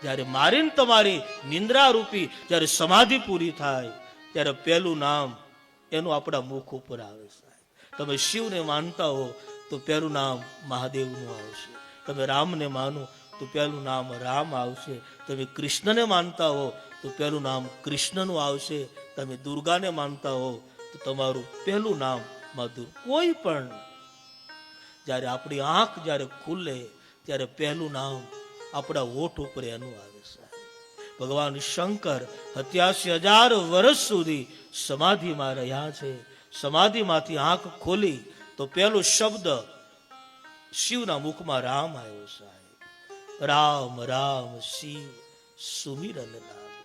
જ્યારે મારીને તમારી નિંદ્રા રૂપી જ્યારે સમાધિ પૂરી થાય ત્યારે પહેલું નામ એનું આપણા મુખ ઉપર આવે છે. તમે શિવને માનતા હો તો પહેલું નામ મહાદેવનું આવશે. તમે રામને માનો તો પહેલું નામ રામ આવશે. તમે કૃષ્ણને માનતા હો તો પહેલું નામ કૃષ્ણનું આવશે. તમે દુર્ગાને માનતા હો તો તમારું પહેલું નામ મધુર. કોઈ પણ જ્યારે આપણી આંખ જ્યારે ખુલે ત્યારે પહેલું નામ આપણા હોઠ ઉપર એનું આવે છે. ભગવાન શંકર 87,000 વર્ષ સુધી સમાધિમાં રહ્યા છે. સમાધિમાંથી આંખ ખોલી તો પહેલો શબ્દ શિવના મુખમાં રામ આવ્યો સાહેબ. રામ રામ શિવ સુમિરન લાગે.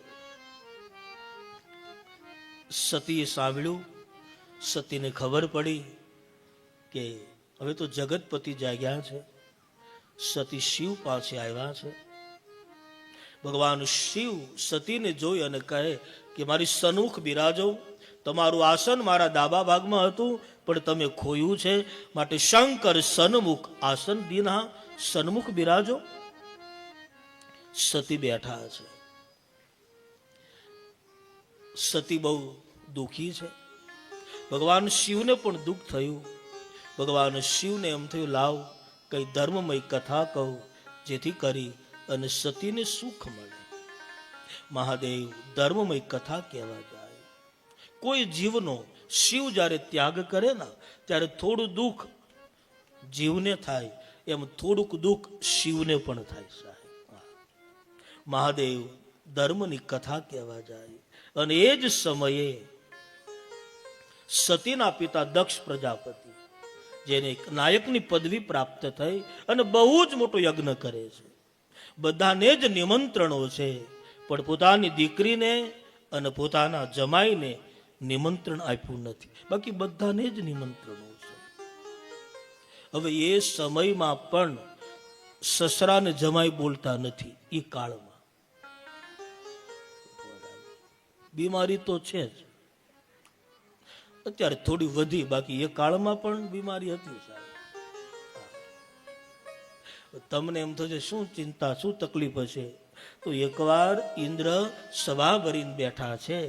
સતીએ સાંભળ્યું. સતીને ખબર પડી કે હવે તો જગતપતિ જાગ્યા છે. સતી શિવ પાસે આવ્યા છે. ભગવાન શિવ સતીને જોઈ અને કહે કે મારી સન્મુખ બિરાજો. તમારું આસન મારા ડાબા ભાગમાં હતું પણ તમે ખોયું છે, માટે શંકર સન્મુખ આસન દીના સન્મુખ બિરાજો. સતી બેઠા છે. સતી બહુ દુખી છે. ભગવાન શિવને પણ દુઃખ થયું. ભગવાન શિવને એમ થયું લાવ કઈ ધર્મમય કથા કહું જેથી કરી અને સતીને સુખ મળે. મહાદેવ ધર્મમય કથા કહેવા જાય. કોઈ જીવનો શિવ જ્યારે ત્યાગ કરે ને ત્યારે થોડું દુઃખ જીવને થાય એમ થોડુંક દુઃખ શિવને પણ થાય સાહેબ. મહાદેવ ધર્મની કથા કહેવા જાય. અને એ જ સમયે સતીના પિતા દક્ષ પ્રજાપતિ, જેને એક નાયકની પદવી પ્રાપ્ત થઈ અને બહુ જ મોટો યજ્ઞ કરે છે. બધાને જ નિમંત્રણો છે, પણ પોતાની દીકરીને અને પોતાના જમાઈને નિમંત્રણ આપ્યું નથી, બાકી બધાને જ નિમંત્રણો છે. હવે એ સમયમાં પણ સસરાને જમાઈ બોલતા નથી. એ કાળમાં બીમારી તો છે જ, અત્યારે થોડી વધી, બાકી એ કાળમાં પણ બીમારી હતી સાહેબ. તમને એમ થશે શું ચિંતા, શું તકલીફ હશે? તો એકવાર ઇન્દ્ર સભા ભરીને બેઠા છે,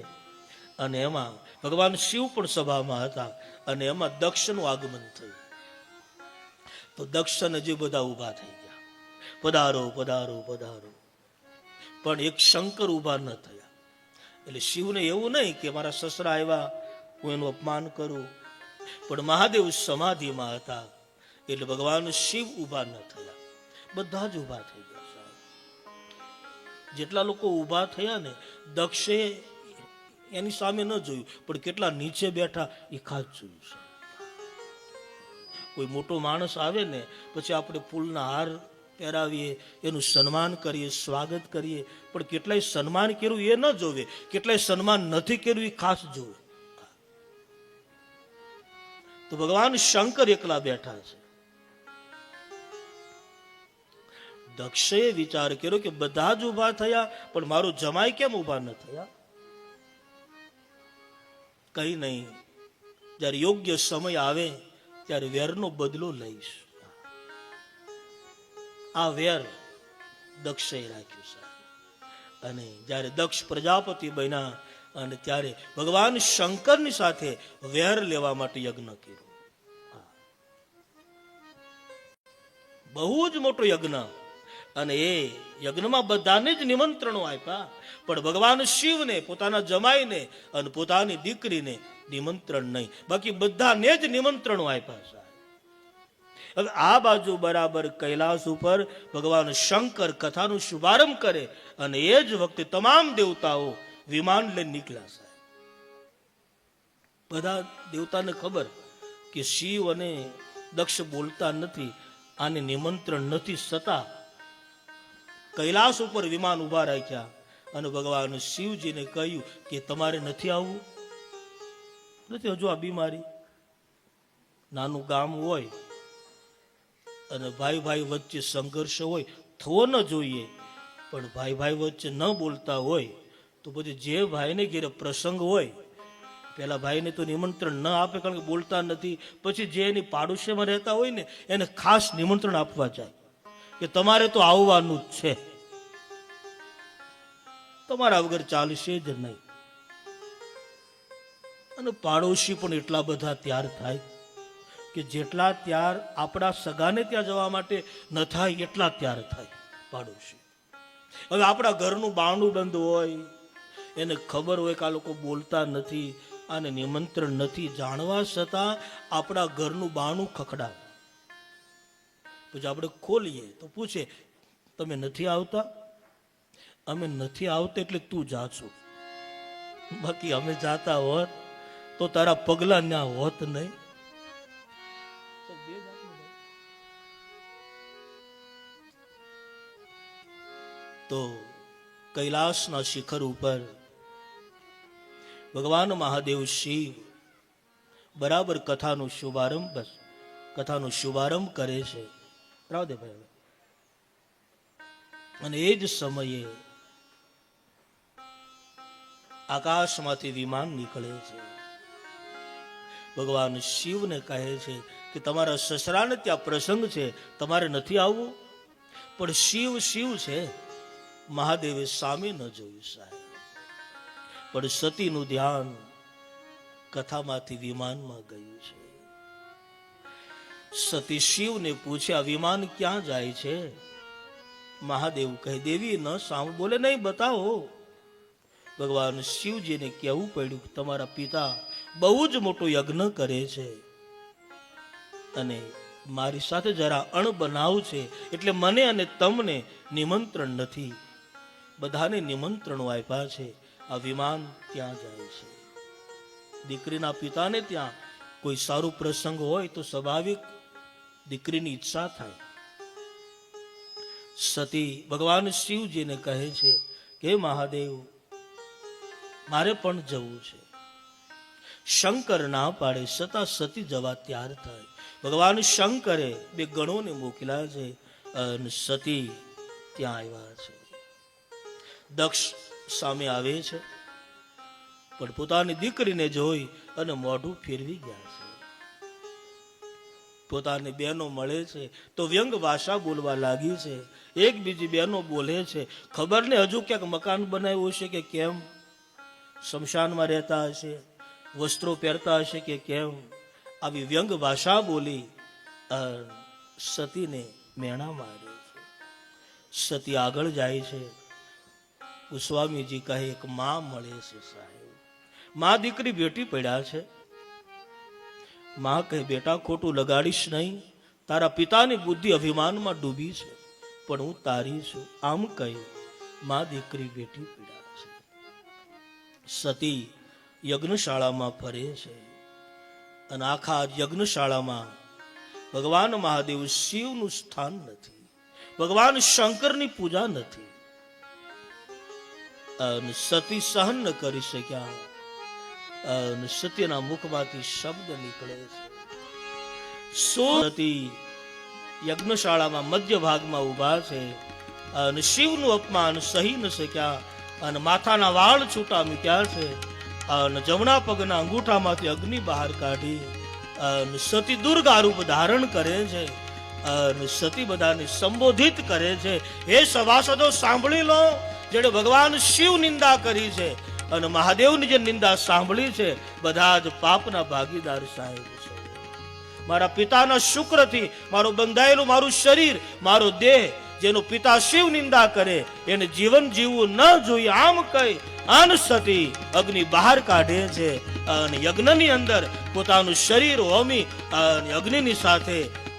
અને એમાં ભગવાન શિવ પણ સભામાં હતા, અને એમાં દક્ષનું આગમન થયું. તો દક્ષ જે બધા ઊભા થઈ ગયા, પધારો પધારો પધારો. પણ એક શંકર ઊભા ન થયા. એટલે શિવને એવું નહીં કે મારા સસરા આવ્યા, હું એનું અપમાન કરું. પણ મહાદેવ સમાધિમાં હતા, એટલે ભગવાન શિવ ઊભા ન થયા, બધા જ ઊભા થઈ ગયા સાહેબ. જેટલા લોકો ઊભા થયા ને, દક્ષે એની સામે ન જોયું, પણ કેટલા નીચે બેઠા એ ખાસ જોયું છે. કોઈ મોટો માણસ આવે ને, પછી આપણે ફૂલના હાર પહેરાવીએ, એનું સન્માન કરીએ, સ્વાગત કરીએ, પણ કેટલાય સન્માન કર્યું એ ન જોવે, કેટલાય સન્માન નથી કર્યું એ ખાસ જોવે. તો ભગવાન શંકર એકલા બેઠા છે. દક્ષે વિચાર કર્યો કે બધા જ ઊભા થયા, પણ મારો જમાઈ કેમ ઊભા ન થયા? કઈ નહીં, જ્યારે યોગ્ય સમય આવે ત્યારે વેરનો બદલો લઈશ. આ વેર દક્ષે રાખ્યું સાહેબ. અને જ્યારે દક્ષ પ્રજાપતિ બન્યા, અને ત્યારે ભગવાન શંકરની સાથે વેર લેવા માટે યજ્ઞ કર્યો. બહુ જ મોટો યજ્ઞ. અને એ યજ્ઞમાં બધાને જ નિમંત્રણો આપ્યા, પણ ભગવાન શિવને, પોતાના જમાઈને અને પોતાની દીકરીને નિમંત્રણ નહીં, બાકી બધાને જ નિમંત્રણો આપ્યા સાહેબ. હવે આ બાજુ બરાબર કૈલાસ ઉપર ભગવાન શંકર કથાનો શુભારંભ કરે, અને એ જ વખતે તમામ દેવતાઓ વિમાન લઈને નીકળ્યા સાહેબ. બધા દેવતાને ખબર કે શિવ અને દક્ષ બોલતા નથી, આને નિમંત્રણ નથી, છતાં કૈલાસ ઉપર વિમાન ઉભા રાખ્યા, અને ભગવાન શિવજીને કહ્યું કે તમારે નથી આવવું? નથી, હજુ આ બીમારી. નાનું ગામ હોય અને ભાઈ ભાઈ વચ્ચે સંઘર્ષ હોય, થવો ન જોઈએ, પણ ભાઈ ભાઈ વચ્ચે ન બોલતા હોય તો પછી જે ભાઈને ઘેરે પ્રસંગ હોય, પેલા ભાઈને તો નિમંત્રણ ન આપે, કારણ કે બોલતા નથી. પછી જે એની પાડોશીમાં રહેતા હોય ને, એને ખાસ નિમંત્રણ આપવા જાય કે તમારે તો આવવાનું જ છે, તમારા વગર ચાલશે જ નહીં. અને પાડોશી પણ એટલા બધા તૈયાર થાય કે જેટલા તૈયાર આપણા સગાને ત્યાં જવા માટે ન થાય, એટલા તૈયાર થાય પાડોશી. હવે આપણા ઘરનું બારણું બંધ હોય, એને ખબર હોય કે આ લોકો બોલતા નથી, આને નિમંત્રણ નથી, જાણવા છતાં આપણા ઘરનું બારણું ખખડાવે. પછી આપણે ખોલીએ તો પૂછે તમે નથી આવતા? અમે નથી આવતા એટલે તું જા છો, બાકી અમે જાતા હોત તો તારા પગલા ના હોત નહીં. તો કૈલાસના શિખર ઉપર ભગવાન મહાદેવ શિવ બરાબર કથાનો શુભારંભ કરે છે. રાવદેભાઈ, અને એ જ સમયે આકાશમાંથી વિમાન નીકળે છે. ભગવાન શિવને કહે છે કે તમારા સસરાને ત્યાં પ્રસંગ છે, તમારે નથી આવવું? પણ શિવ શિવ છે, મહાદેવે સામે ન જોયું સાહેબ. પણ સતીનું ધ્યાન કથામાંથી વિમાનમાં ગયું છે. સતી શિવને પૂછે આ વિમાન ક્યાં જાય છે? મહાદેવ કહે દેવી ન સાંભળ, બોલે નહીં બતાવો. ભગવાન શિવજીને કહેવું પડ્યું તમારા પિતા બહુ જ મોટો યજ્ઞ કરે છે, અને મારી સાથે જરા અણબનાવ છે, એટલે મને અને તમને નિમંત્રણ નથી. બધાને નિમંત્રણો આપ્યા છે, આ વિમાન ત્યાં જાય છે. દીકરીના પિતાને ત્યાં કોઈ સારું પ્રસંગ હોય તો સ્વાભાવિક દીકરીની ઈચ્છા થાય. સતી ભગવાન શિવજીને કહે છે કે મહાદેવ મારે પણ જવું છે, શંકર ના પાડે છતાં સતી જવા તૈયાર થાય. ભગવાન શંકરે બે ગણોને મોકલ્યા છે અને સતી ત્યાં આવ્યા છે. દક્ષ સામે આવે છે પણ પોતાની દીકરીને જોઈ અને મોઢું ફેરવી ગયા છે. પોતાની બહેનો મળે છે તો વ્યંગ ભાષા બોલવા લાગી છે. એક બીજી બહેનો બોલે છે, ખબર ને હજુ ક્યાંક મકાન બનાવ્યું હશે કે કેમ, શમશાનમાં રહેતા હશે, વસ્ત્રો પહેરતા હશે કે કેમ. આવી વ્યંગ ભાષા બોલી સતીને મેણા મારે છે. સતી આગળ જાય છે. સ્વામીજી કહે એક માં મળે છે સાહેબ. માં દીકરી ભેટી પડ્યા છે. માં કહે બેટા ખોટું લગાડીશ નહીં, તારા પિતાની બુદ્ધિ અભિમાનમાં ડૂબી છે પણ હું તારી છું. આમ કહી માં દીકરી ભેટી પડ્યા છે. સતી યજ્ઞશાળામાં ફરે છે અને આખા યજ્ઞશાળામાં ભગવાન મહાદેવ શિવનું સ્થાન નથી, ભગવાન શંકરની પૂજા નથી. અને સતી સહન ન કરી શક્યા અને સતીના મુખમાંથી શબ્દ નીકળે છે. સતી યજ્ઞશાળામાં મધ્ય ભાગમાં ઉભા છે અને શિવનું અપમાન સહી ન શક્યા અને માથાના વાળ છૂટા મૂક્યા છે અને જમણા પગના અંગૂઠામાંથી અગ્નિ બહાર કાઢી અને સતી દુર્ગા રૂપ ધારણ કરે છે અને સતી બધાને સંબોધિત કરે છે, હે સભાસદો સાંભળી લો, જેણે ભગવાન શિવ નિંદા કરી છે અને મહાદેવની જે નિંદા સાંભળી છે બધા જ પાપના ભાગીદાર સાહેબ છે. મારા પિતાના શુક્રથી મારું બંધાયેલું મારું શરીર, મારો દેહ જેનો પિતા શિવ નિંદા કરે એને જીવન જીવવું ન જોઈએ. આમ કહી અન સતી અગ્નિ બહાર કાઢે છે અને યજ્ઞની અંદર પોતાનું શરીર હોમી અને અગ્નિની સાથે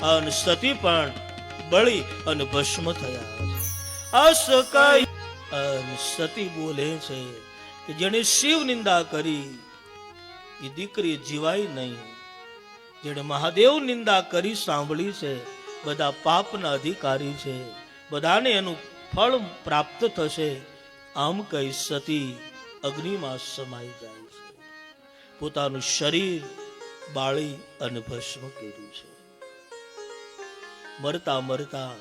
અને સતી પણ બળી અને ભસ્મ થયા. અસ કઈ સતી બોલે છે કે જેણે શિવ નિંદા કરી એ દીકરી જીવાય નહીં, જેણે મહાદેવ નિંદા કરી સાંભળી છે બધા પાપના અધિકારી છે, બધાને એનું ફળ પ્રાપ્ત થશે. આમ કહી સતી અગ્નિમાં સમાઈ જાય છે. પોતાનું શરીર બાળી અને ભસ્મ કર્યું છે. મરતા મરતા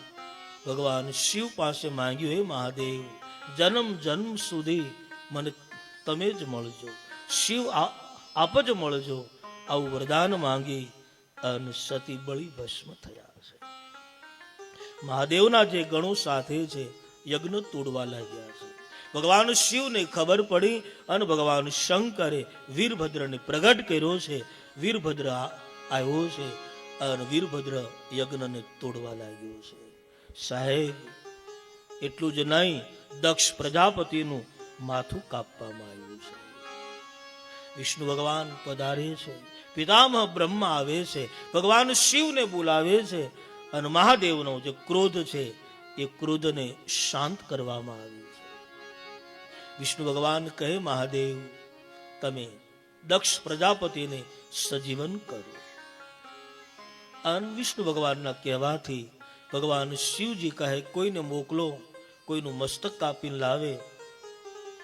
ભગવાન શિવ પાસે માંગ્યું, હે મહાદેવ જન્મ જન્મ સુધી મને તમે જ મળજો, શિવ આપ જ મળજો, આવું વરદાન માંગી અને સતી બળી ભસ્મ થયા છે. મહાદેવના જે ગણો સાથે છે યજ્ઞ તોડવા લાગ્યા છે. ભગવાન શિવને ખબર પડી અને ભગવાન શંકરે વીરભદ્રને પ્રગટ કર્યો છે. વીરભદ્ર આવ્યો છે અને વીરભદ્ર યજ્ઞને તોડવા લાગ્યો છે. સાહેબ એટલું જ નહીં, દક્ષ પ્રજાપતિનું માથું કાપવામાં આવ્યું છે. વિષ્ણુ ભગવાન પધારે છે, પિતામહ બ્રહ્મા આવે છે, ભગવાન શિવને બોલાવે છે અને મહાદેવનો જે ક્રોધ છે એ ક્રોધને શાંત કરવામાં આવ્યું છે. વિષ્ણુ ભગવાન કહે, મહાદેવ તમે દક્ષ પ્રજાપતિને સજીવન કરો. અને વિષ્ણુ ભગવાનના કહેવાથી ભગવાન શિવજી કહે કોઈને મોકલો, કોઈનું મસ્તક કાપીને લાવે.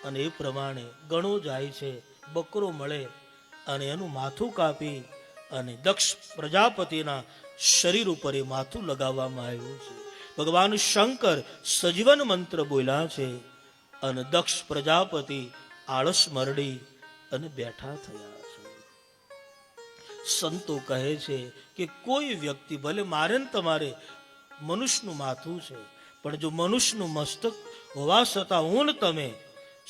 અને એ પ્રમાણે ગણો જાય છે, બકરો મળે અને એનું માથું કાપી અને દક્ષ પ્રજાપતિના શરીર ઉપર એ માથું લગાવવામાં આવ્યું છે. ભગવાન શંકર સજીવન મંત્ર બોલ્યા છે અને દક્ષ પ્રજાપતિ આળસ મરડી અને બેઠા થયા છે. સંતો કહે છે કે કોઈ વ્યક્તિ ભલે મારે ને તમારે મનુષ્યનું માથું છે, પણ જો મનુષ્યનું મસ્તક હોવા છતાં હું ને તમે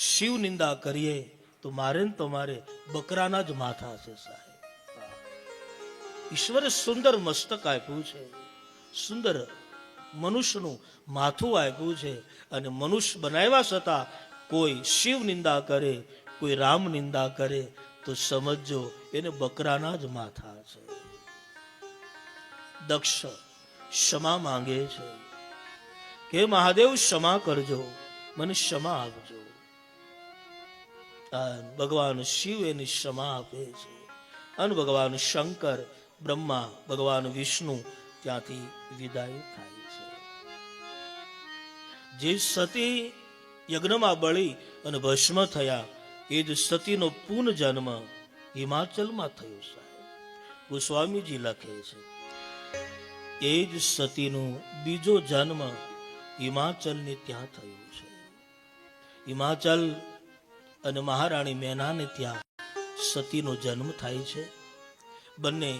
શિવ નિંદા કરીએ તો મારે ને તમારે બકરાના જ માથા છે. સાહેબ ઈશ્વરે સુંદર મસ્તક આપ્યું છે, સુંદર મનુષ્યનું માથું આપ્યું છે અને મનુષ્ય બનાવ્યા છતાં કોઈ શિવ નિંદા કરે, કોઈ રામ નિંદા કરે તો સમજો એને બકરાના જ માથા છે. દક્ષ ક્ષમા માંગે છે કે મહાદેવ ક્ષમા કરજો, મને ક્ષમા આપજો. ભગવાન શિવ એની ક્ષમા આપે છે અને ભગવાન શંકર, બ્રહ્મા, ભગવાન વિષ્ણુ ત્યાંથી વિદાય થાય છે. જે સતી યજ્ઞમાં બળી અને ભસ્મ થયા એ જ સતીનો પુનઃ જન્મ હિમાચલમાં થયું સાહેબ. ગોસ્વામીજી લખે છે એ જ સતીનું બીજો જન્મ હિમાચલને ત્યાં થયું છે. હિમાચલ અને મહારાણી મેનાને ત્યાં સતીનો જન્મ થાય છે. બંને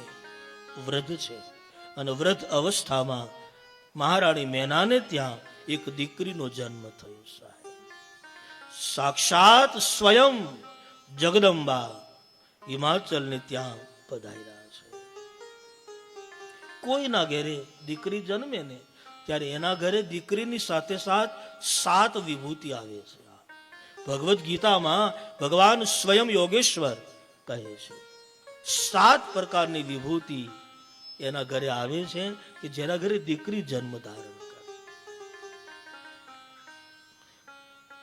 વૃદ્ધ છે અને વૃદ્ધ અવસ્થામાં મહારાણી મેનાને ત્યાં એક દીકરીનો જન્મ થયો સાહેબ. સાક્ષાત સ્વયં જગદંબા હિમાચલને ત્યાં પધાર્યા છે. કોઈના ઘરે દીકરી જન્મે ને ત્યારે એના ઘરે દીકરીની સાથે સાથ 7 વિભૂતિ આવે છે. ભગવદ્ ગીતામાં ભગવાન સ્વયં યોગેશ્વર કહે છે 7 પ્રકારની વિભૂતિ એના ઘરે આવે છે કે જેના ઘરે દીકરી જન્મ ધારણ કરે.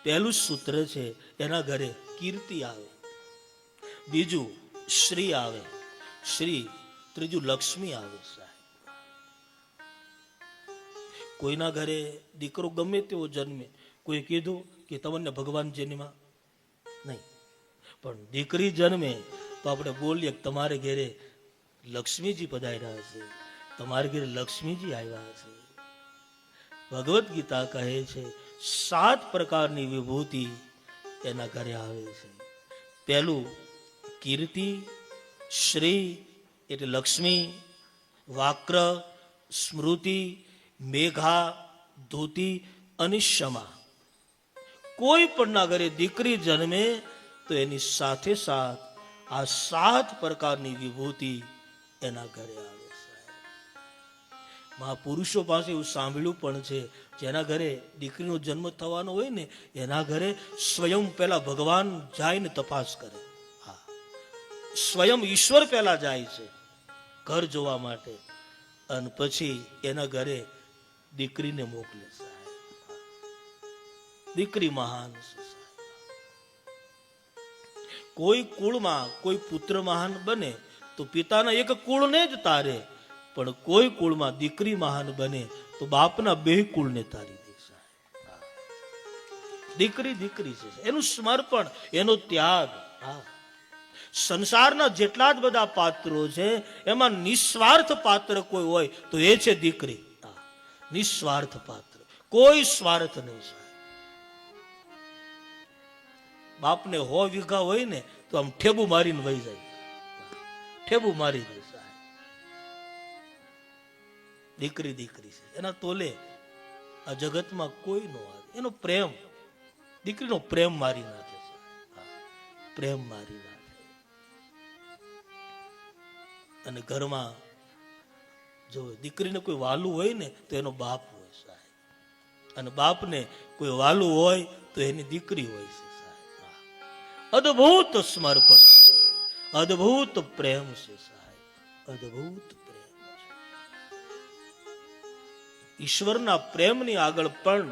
પહેલું સૂત્ર છે એના ઘરે કીર્તિ આવે, બીજું શ્રી આવે, શ્રી, ત્રીજું લક્ષ્મી આવે સાહેબ. કોઈના ઘરે દીકરો ગમે તેવો જન્મે, કોઈ કીધું કે તમને ભગવાન જન્મા નહીં, પણ દીકરી જન્મે તો આપણે બોલીએ કે તમારે ઘરે લક્ષ્મીજી પધાર્યા છે, તમારે ઘરે લક્ષ્મીજી આવ્યા છે. ભગવદ્ ગીતા કહે છે 7 પ્રકારની વિભૂતિ એના ઘરે આવે છે. પહેલું કીર્તિ, શ્રી એટલે લક્ષ્મી, વાક્ર, સ્મૃતિ, મેઘા, ધૂતિ અને ક્ષમા. કોઈ પણના ઘરે દીકરી જન્મે તો એની સાથે સાથ આ 7 પ્રકારની વિભૂતિ એના ઘરે આવે સાહેબ. મહાપુરુષો પાસે એવું સાંભળ્યું પણ છે જેના ઘરે દીકરીનો જન્મ થવાનો હોય ને એના ઘરે સ્વયં પહેલા ભગવાન જાય ને તપાસ કરે. હા, સ્વયં ઈશ્વર પહેલા જાય છે ઘર જોવા માટે અને પછી એના ઘરે દીકરીને મોકલે સાહેબ. દીકરી મહાન છે સાહેબ. કોઈ કુળમાં કોઈ પુત્ર મહાન બને તો પિતાના એક કુળને જ તારે, પણ કોઈ કુળમાં દીકરી મહાન બને તો બાપના 2 કુળને તારી દે સાહેબ. દીકરી દીકરી છે, એનું સમર્પણ, એનો ત્યાગ. હા, સંસારના જેટલા જ બધા પાત્રો છે એમાં નિસ્વાર્થ પાત્ર કોઈ હોય તો એ છે દીકરી. નિસ્વાર્થ પાત્ર, કોઈ સ્વાર્થ નહીં સાહેબ. બાપને 100 વીઘા હોય ને તો આમ ઠેબુ મારીને વહી જાય, ઠેબુ મારી દે સાહેબ. દીકરી દીકરી છે, એના તોલે આ જગતમાં કોઈ નો આવે. એનો પ્રેમ, દીકરીનો પ્રેમ મારી નાખે છે, પ્રેમ મારી નાખે. અને ઘરમાં જો દીકરીને કોઈ વાલું હોય ને તો એનો બાપ હોય સાહેબ, અને બાપને કોઈ વાલું હોય તો એની દીકરી હોય છે સાહેબ. અદ્ભુત સમર્પણ છે, અદ્ભુત પ્રેમ છે સાહેબ, અદ્ભુત પ્રેમ છે. ઈશ્વરના પ્રેમની આગળ પણ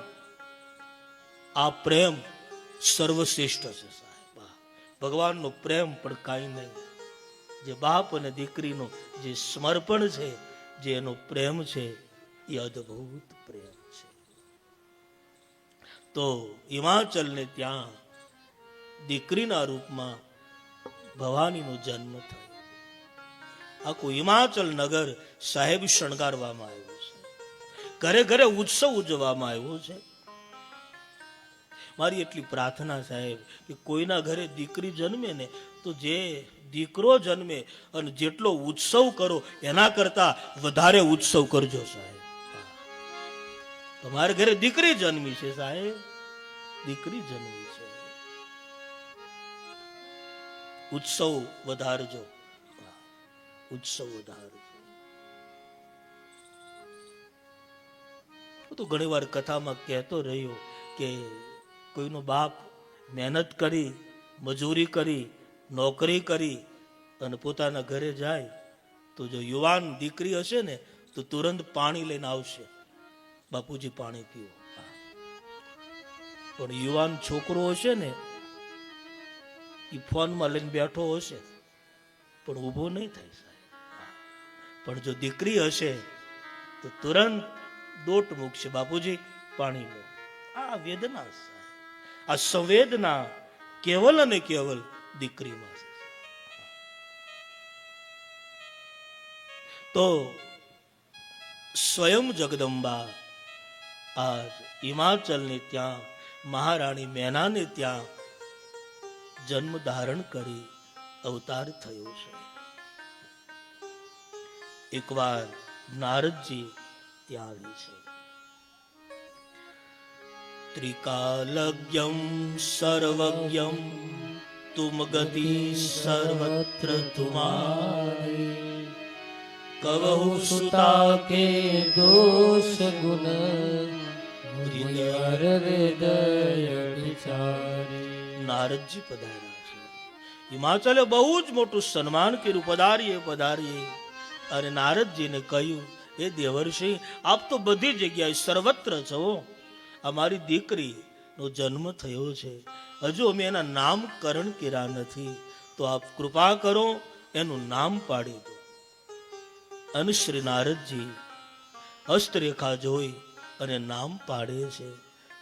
આ પ્રેમ સર્વશ્રેષ્ઠ છે સાહેબ. ભગવાનનો પ્રેમ પણ કાંઈ નહીં. જે બાપ અને દીકરીનો જે સમર્પણ છે, જે એનો પ્રેમ છે એ અદ્ભુત પ્રેમ છે. તો હિમાચલને ત્યાં દીકરીના રૂપમાં ભવાનીનો જન્મ થયો. આખું હિમાચલ નગર સાહેબ શણગારવામાં આવ્યું છે, ઘરે ઘરે ઉત્સવ ઉજવવામાં આવ્યો છે. મારી એટલી પ્રાર્થના સાહેબ કે કોઈના ઘરે દીકરી જન્મે ને તો જે દીકરો જન્મે અને જેટલો ઉત્સવ કરો એના કરતા વધારે ઉત્સવ કરજો સાહેબ. તમારા ઘરે દીકરી જન્મી છે સાહેબ, દીકરી જન્મી છે, ઉત્સવ વધારજો, ઉત્સવ વધારજો. હું તો ઘણી વાર કથામાં કહેતો રહ્યો કે કોઈનો બાપ મહેનત કરી, મજૂરી કરી, નોકરી કરી અને પોતાના ઘરે જાય તો જો યુવાન દીકરી હશે ને તો તુરંત પાણી લઈને આવશે, બાપુજી પાણી પીવો. પણ યુવાન છોકરો હશે ને એ ફોનમાં લઈને બેઠો હશે પણ ઊભો નહીં થાય સાહેબ. પણ જો દીકરી હશે તો તુરંત દોટ મૂકશે, બાપુજી પાણી લો. આ વેદના સાહેબ, આ સંવેદના કેવલ અને કેવલ દીકરીમાં છે. તો સ્વયં જગદંબા આજ હિમાચલને ત્યાં મહારાણી મેનાને ત્યાં જન્મ ધારણ કરી અવતાર થયો છે. એકવાર નારદજી ત્યાં આવે છે. ત્રિકાલજ્ઞમ સર્વજ્ઞમ તુમ ગતિ સર્વત્ર તુમારી કવહુ સુતા કે દોષ ગુણ હૃદય વિચારે. નારદજી પધાર્યા છે. હિમાચલે બહુ જ મોટું સન્માન કર્યું. પધારીએ પધારીએ. અને નારદજીને કહ્યું, હે દેવર્ષિ, આપ તો બધી જગ્યાએ સર્વત્ર છો. અમારી દીકરીનો જન્મ થયો છે, હજુ અમે એના નામકરણ કર્યા નથી, તો આપ કૃપા કરો એનું નામ પાડી દો. અને શ્રી નારદજી હસ્તરેખા જોઈ અને નામ પાડે છે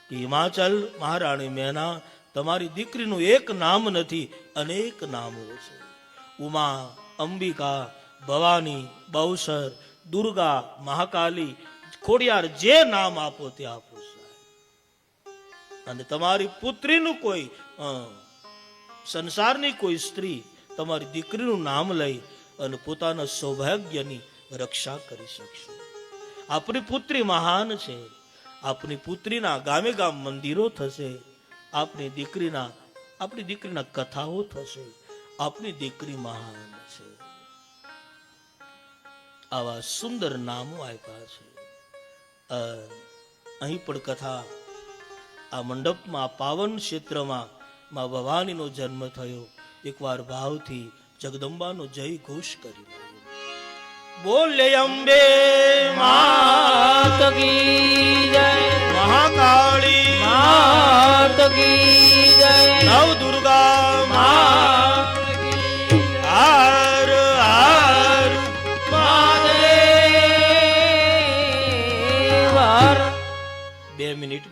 કે હિમાચલ મહારાણી મેના, તમારી દીકરીનું એક નામ નથી, અનેક નામો છે. ઉમા, અંબિકા, ભવાની, બહુસર, દુર્ગા, મહાકાલી, ખોડિયાર, જે નામ આપો તે આપો સાહેબ. અને તમારી પુત્રીનું કોઈ સંસારની કોઈ સ્ત્રી તમારી દીકરીનું નામ લઈ અને પોતાના સૌભાગ્યની રક્ષા કરી શકશે. આપણી પુત્રી મહાન છે. આપણી પુત્રીના ગામે ગામ મંદિરો થશે. આપણી દીકરીના કથાઓ થશે. આપણી દીકરી મહાન છે. આવા સુંદર નામો આપ્યા છે. અહીં પણ કથા, આ મંડપમાં, આ પાવન ક્ષેત્રમાં માં ભવાનીનો જન્મ થયો. એકવાર ભાવથી જગદંબાનો જય ઘોષ કરી બોલે અંબે માત કી જય, મહાકાળી માત કી જય, નવ દુર્ગા માત કી જય. હાર હાર મહાદેવ. 2 મિનિટ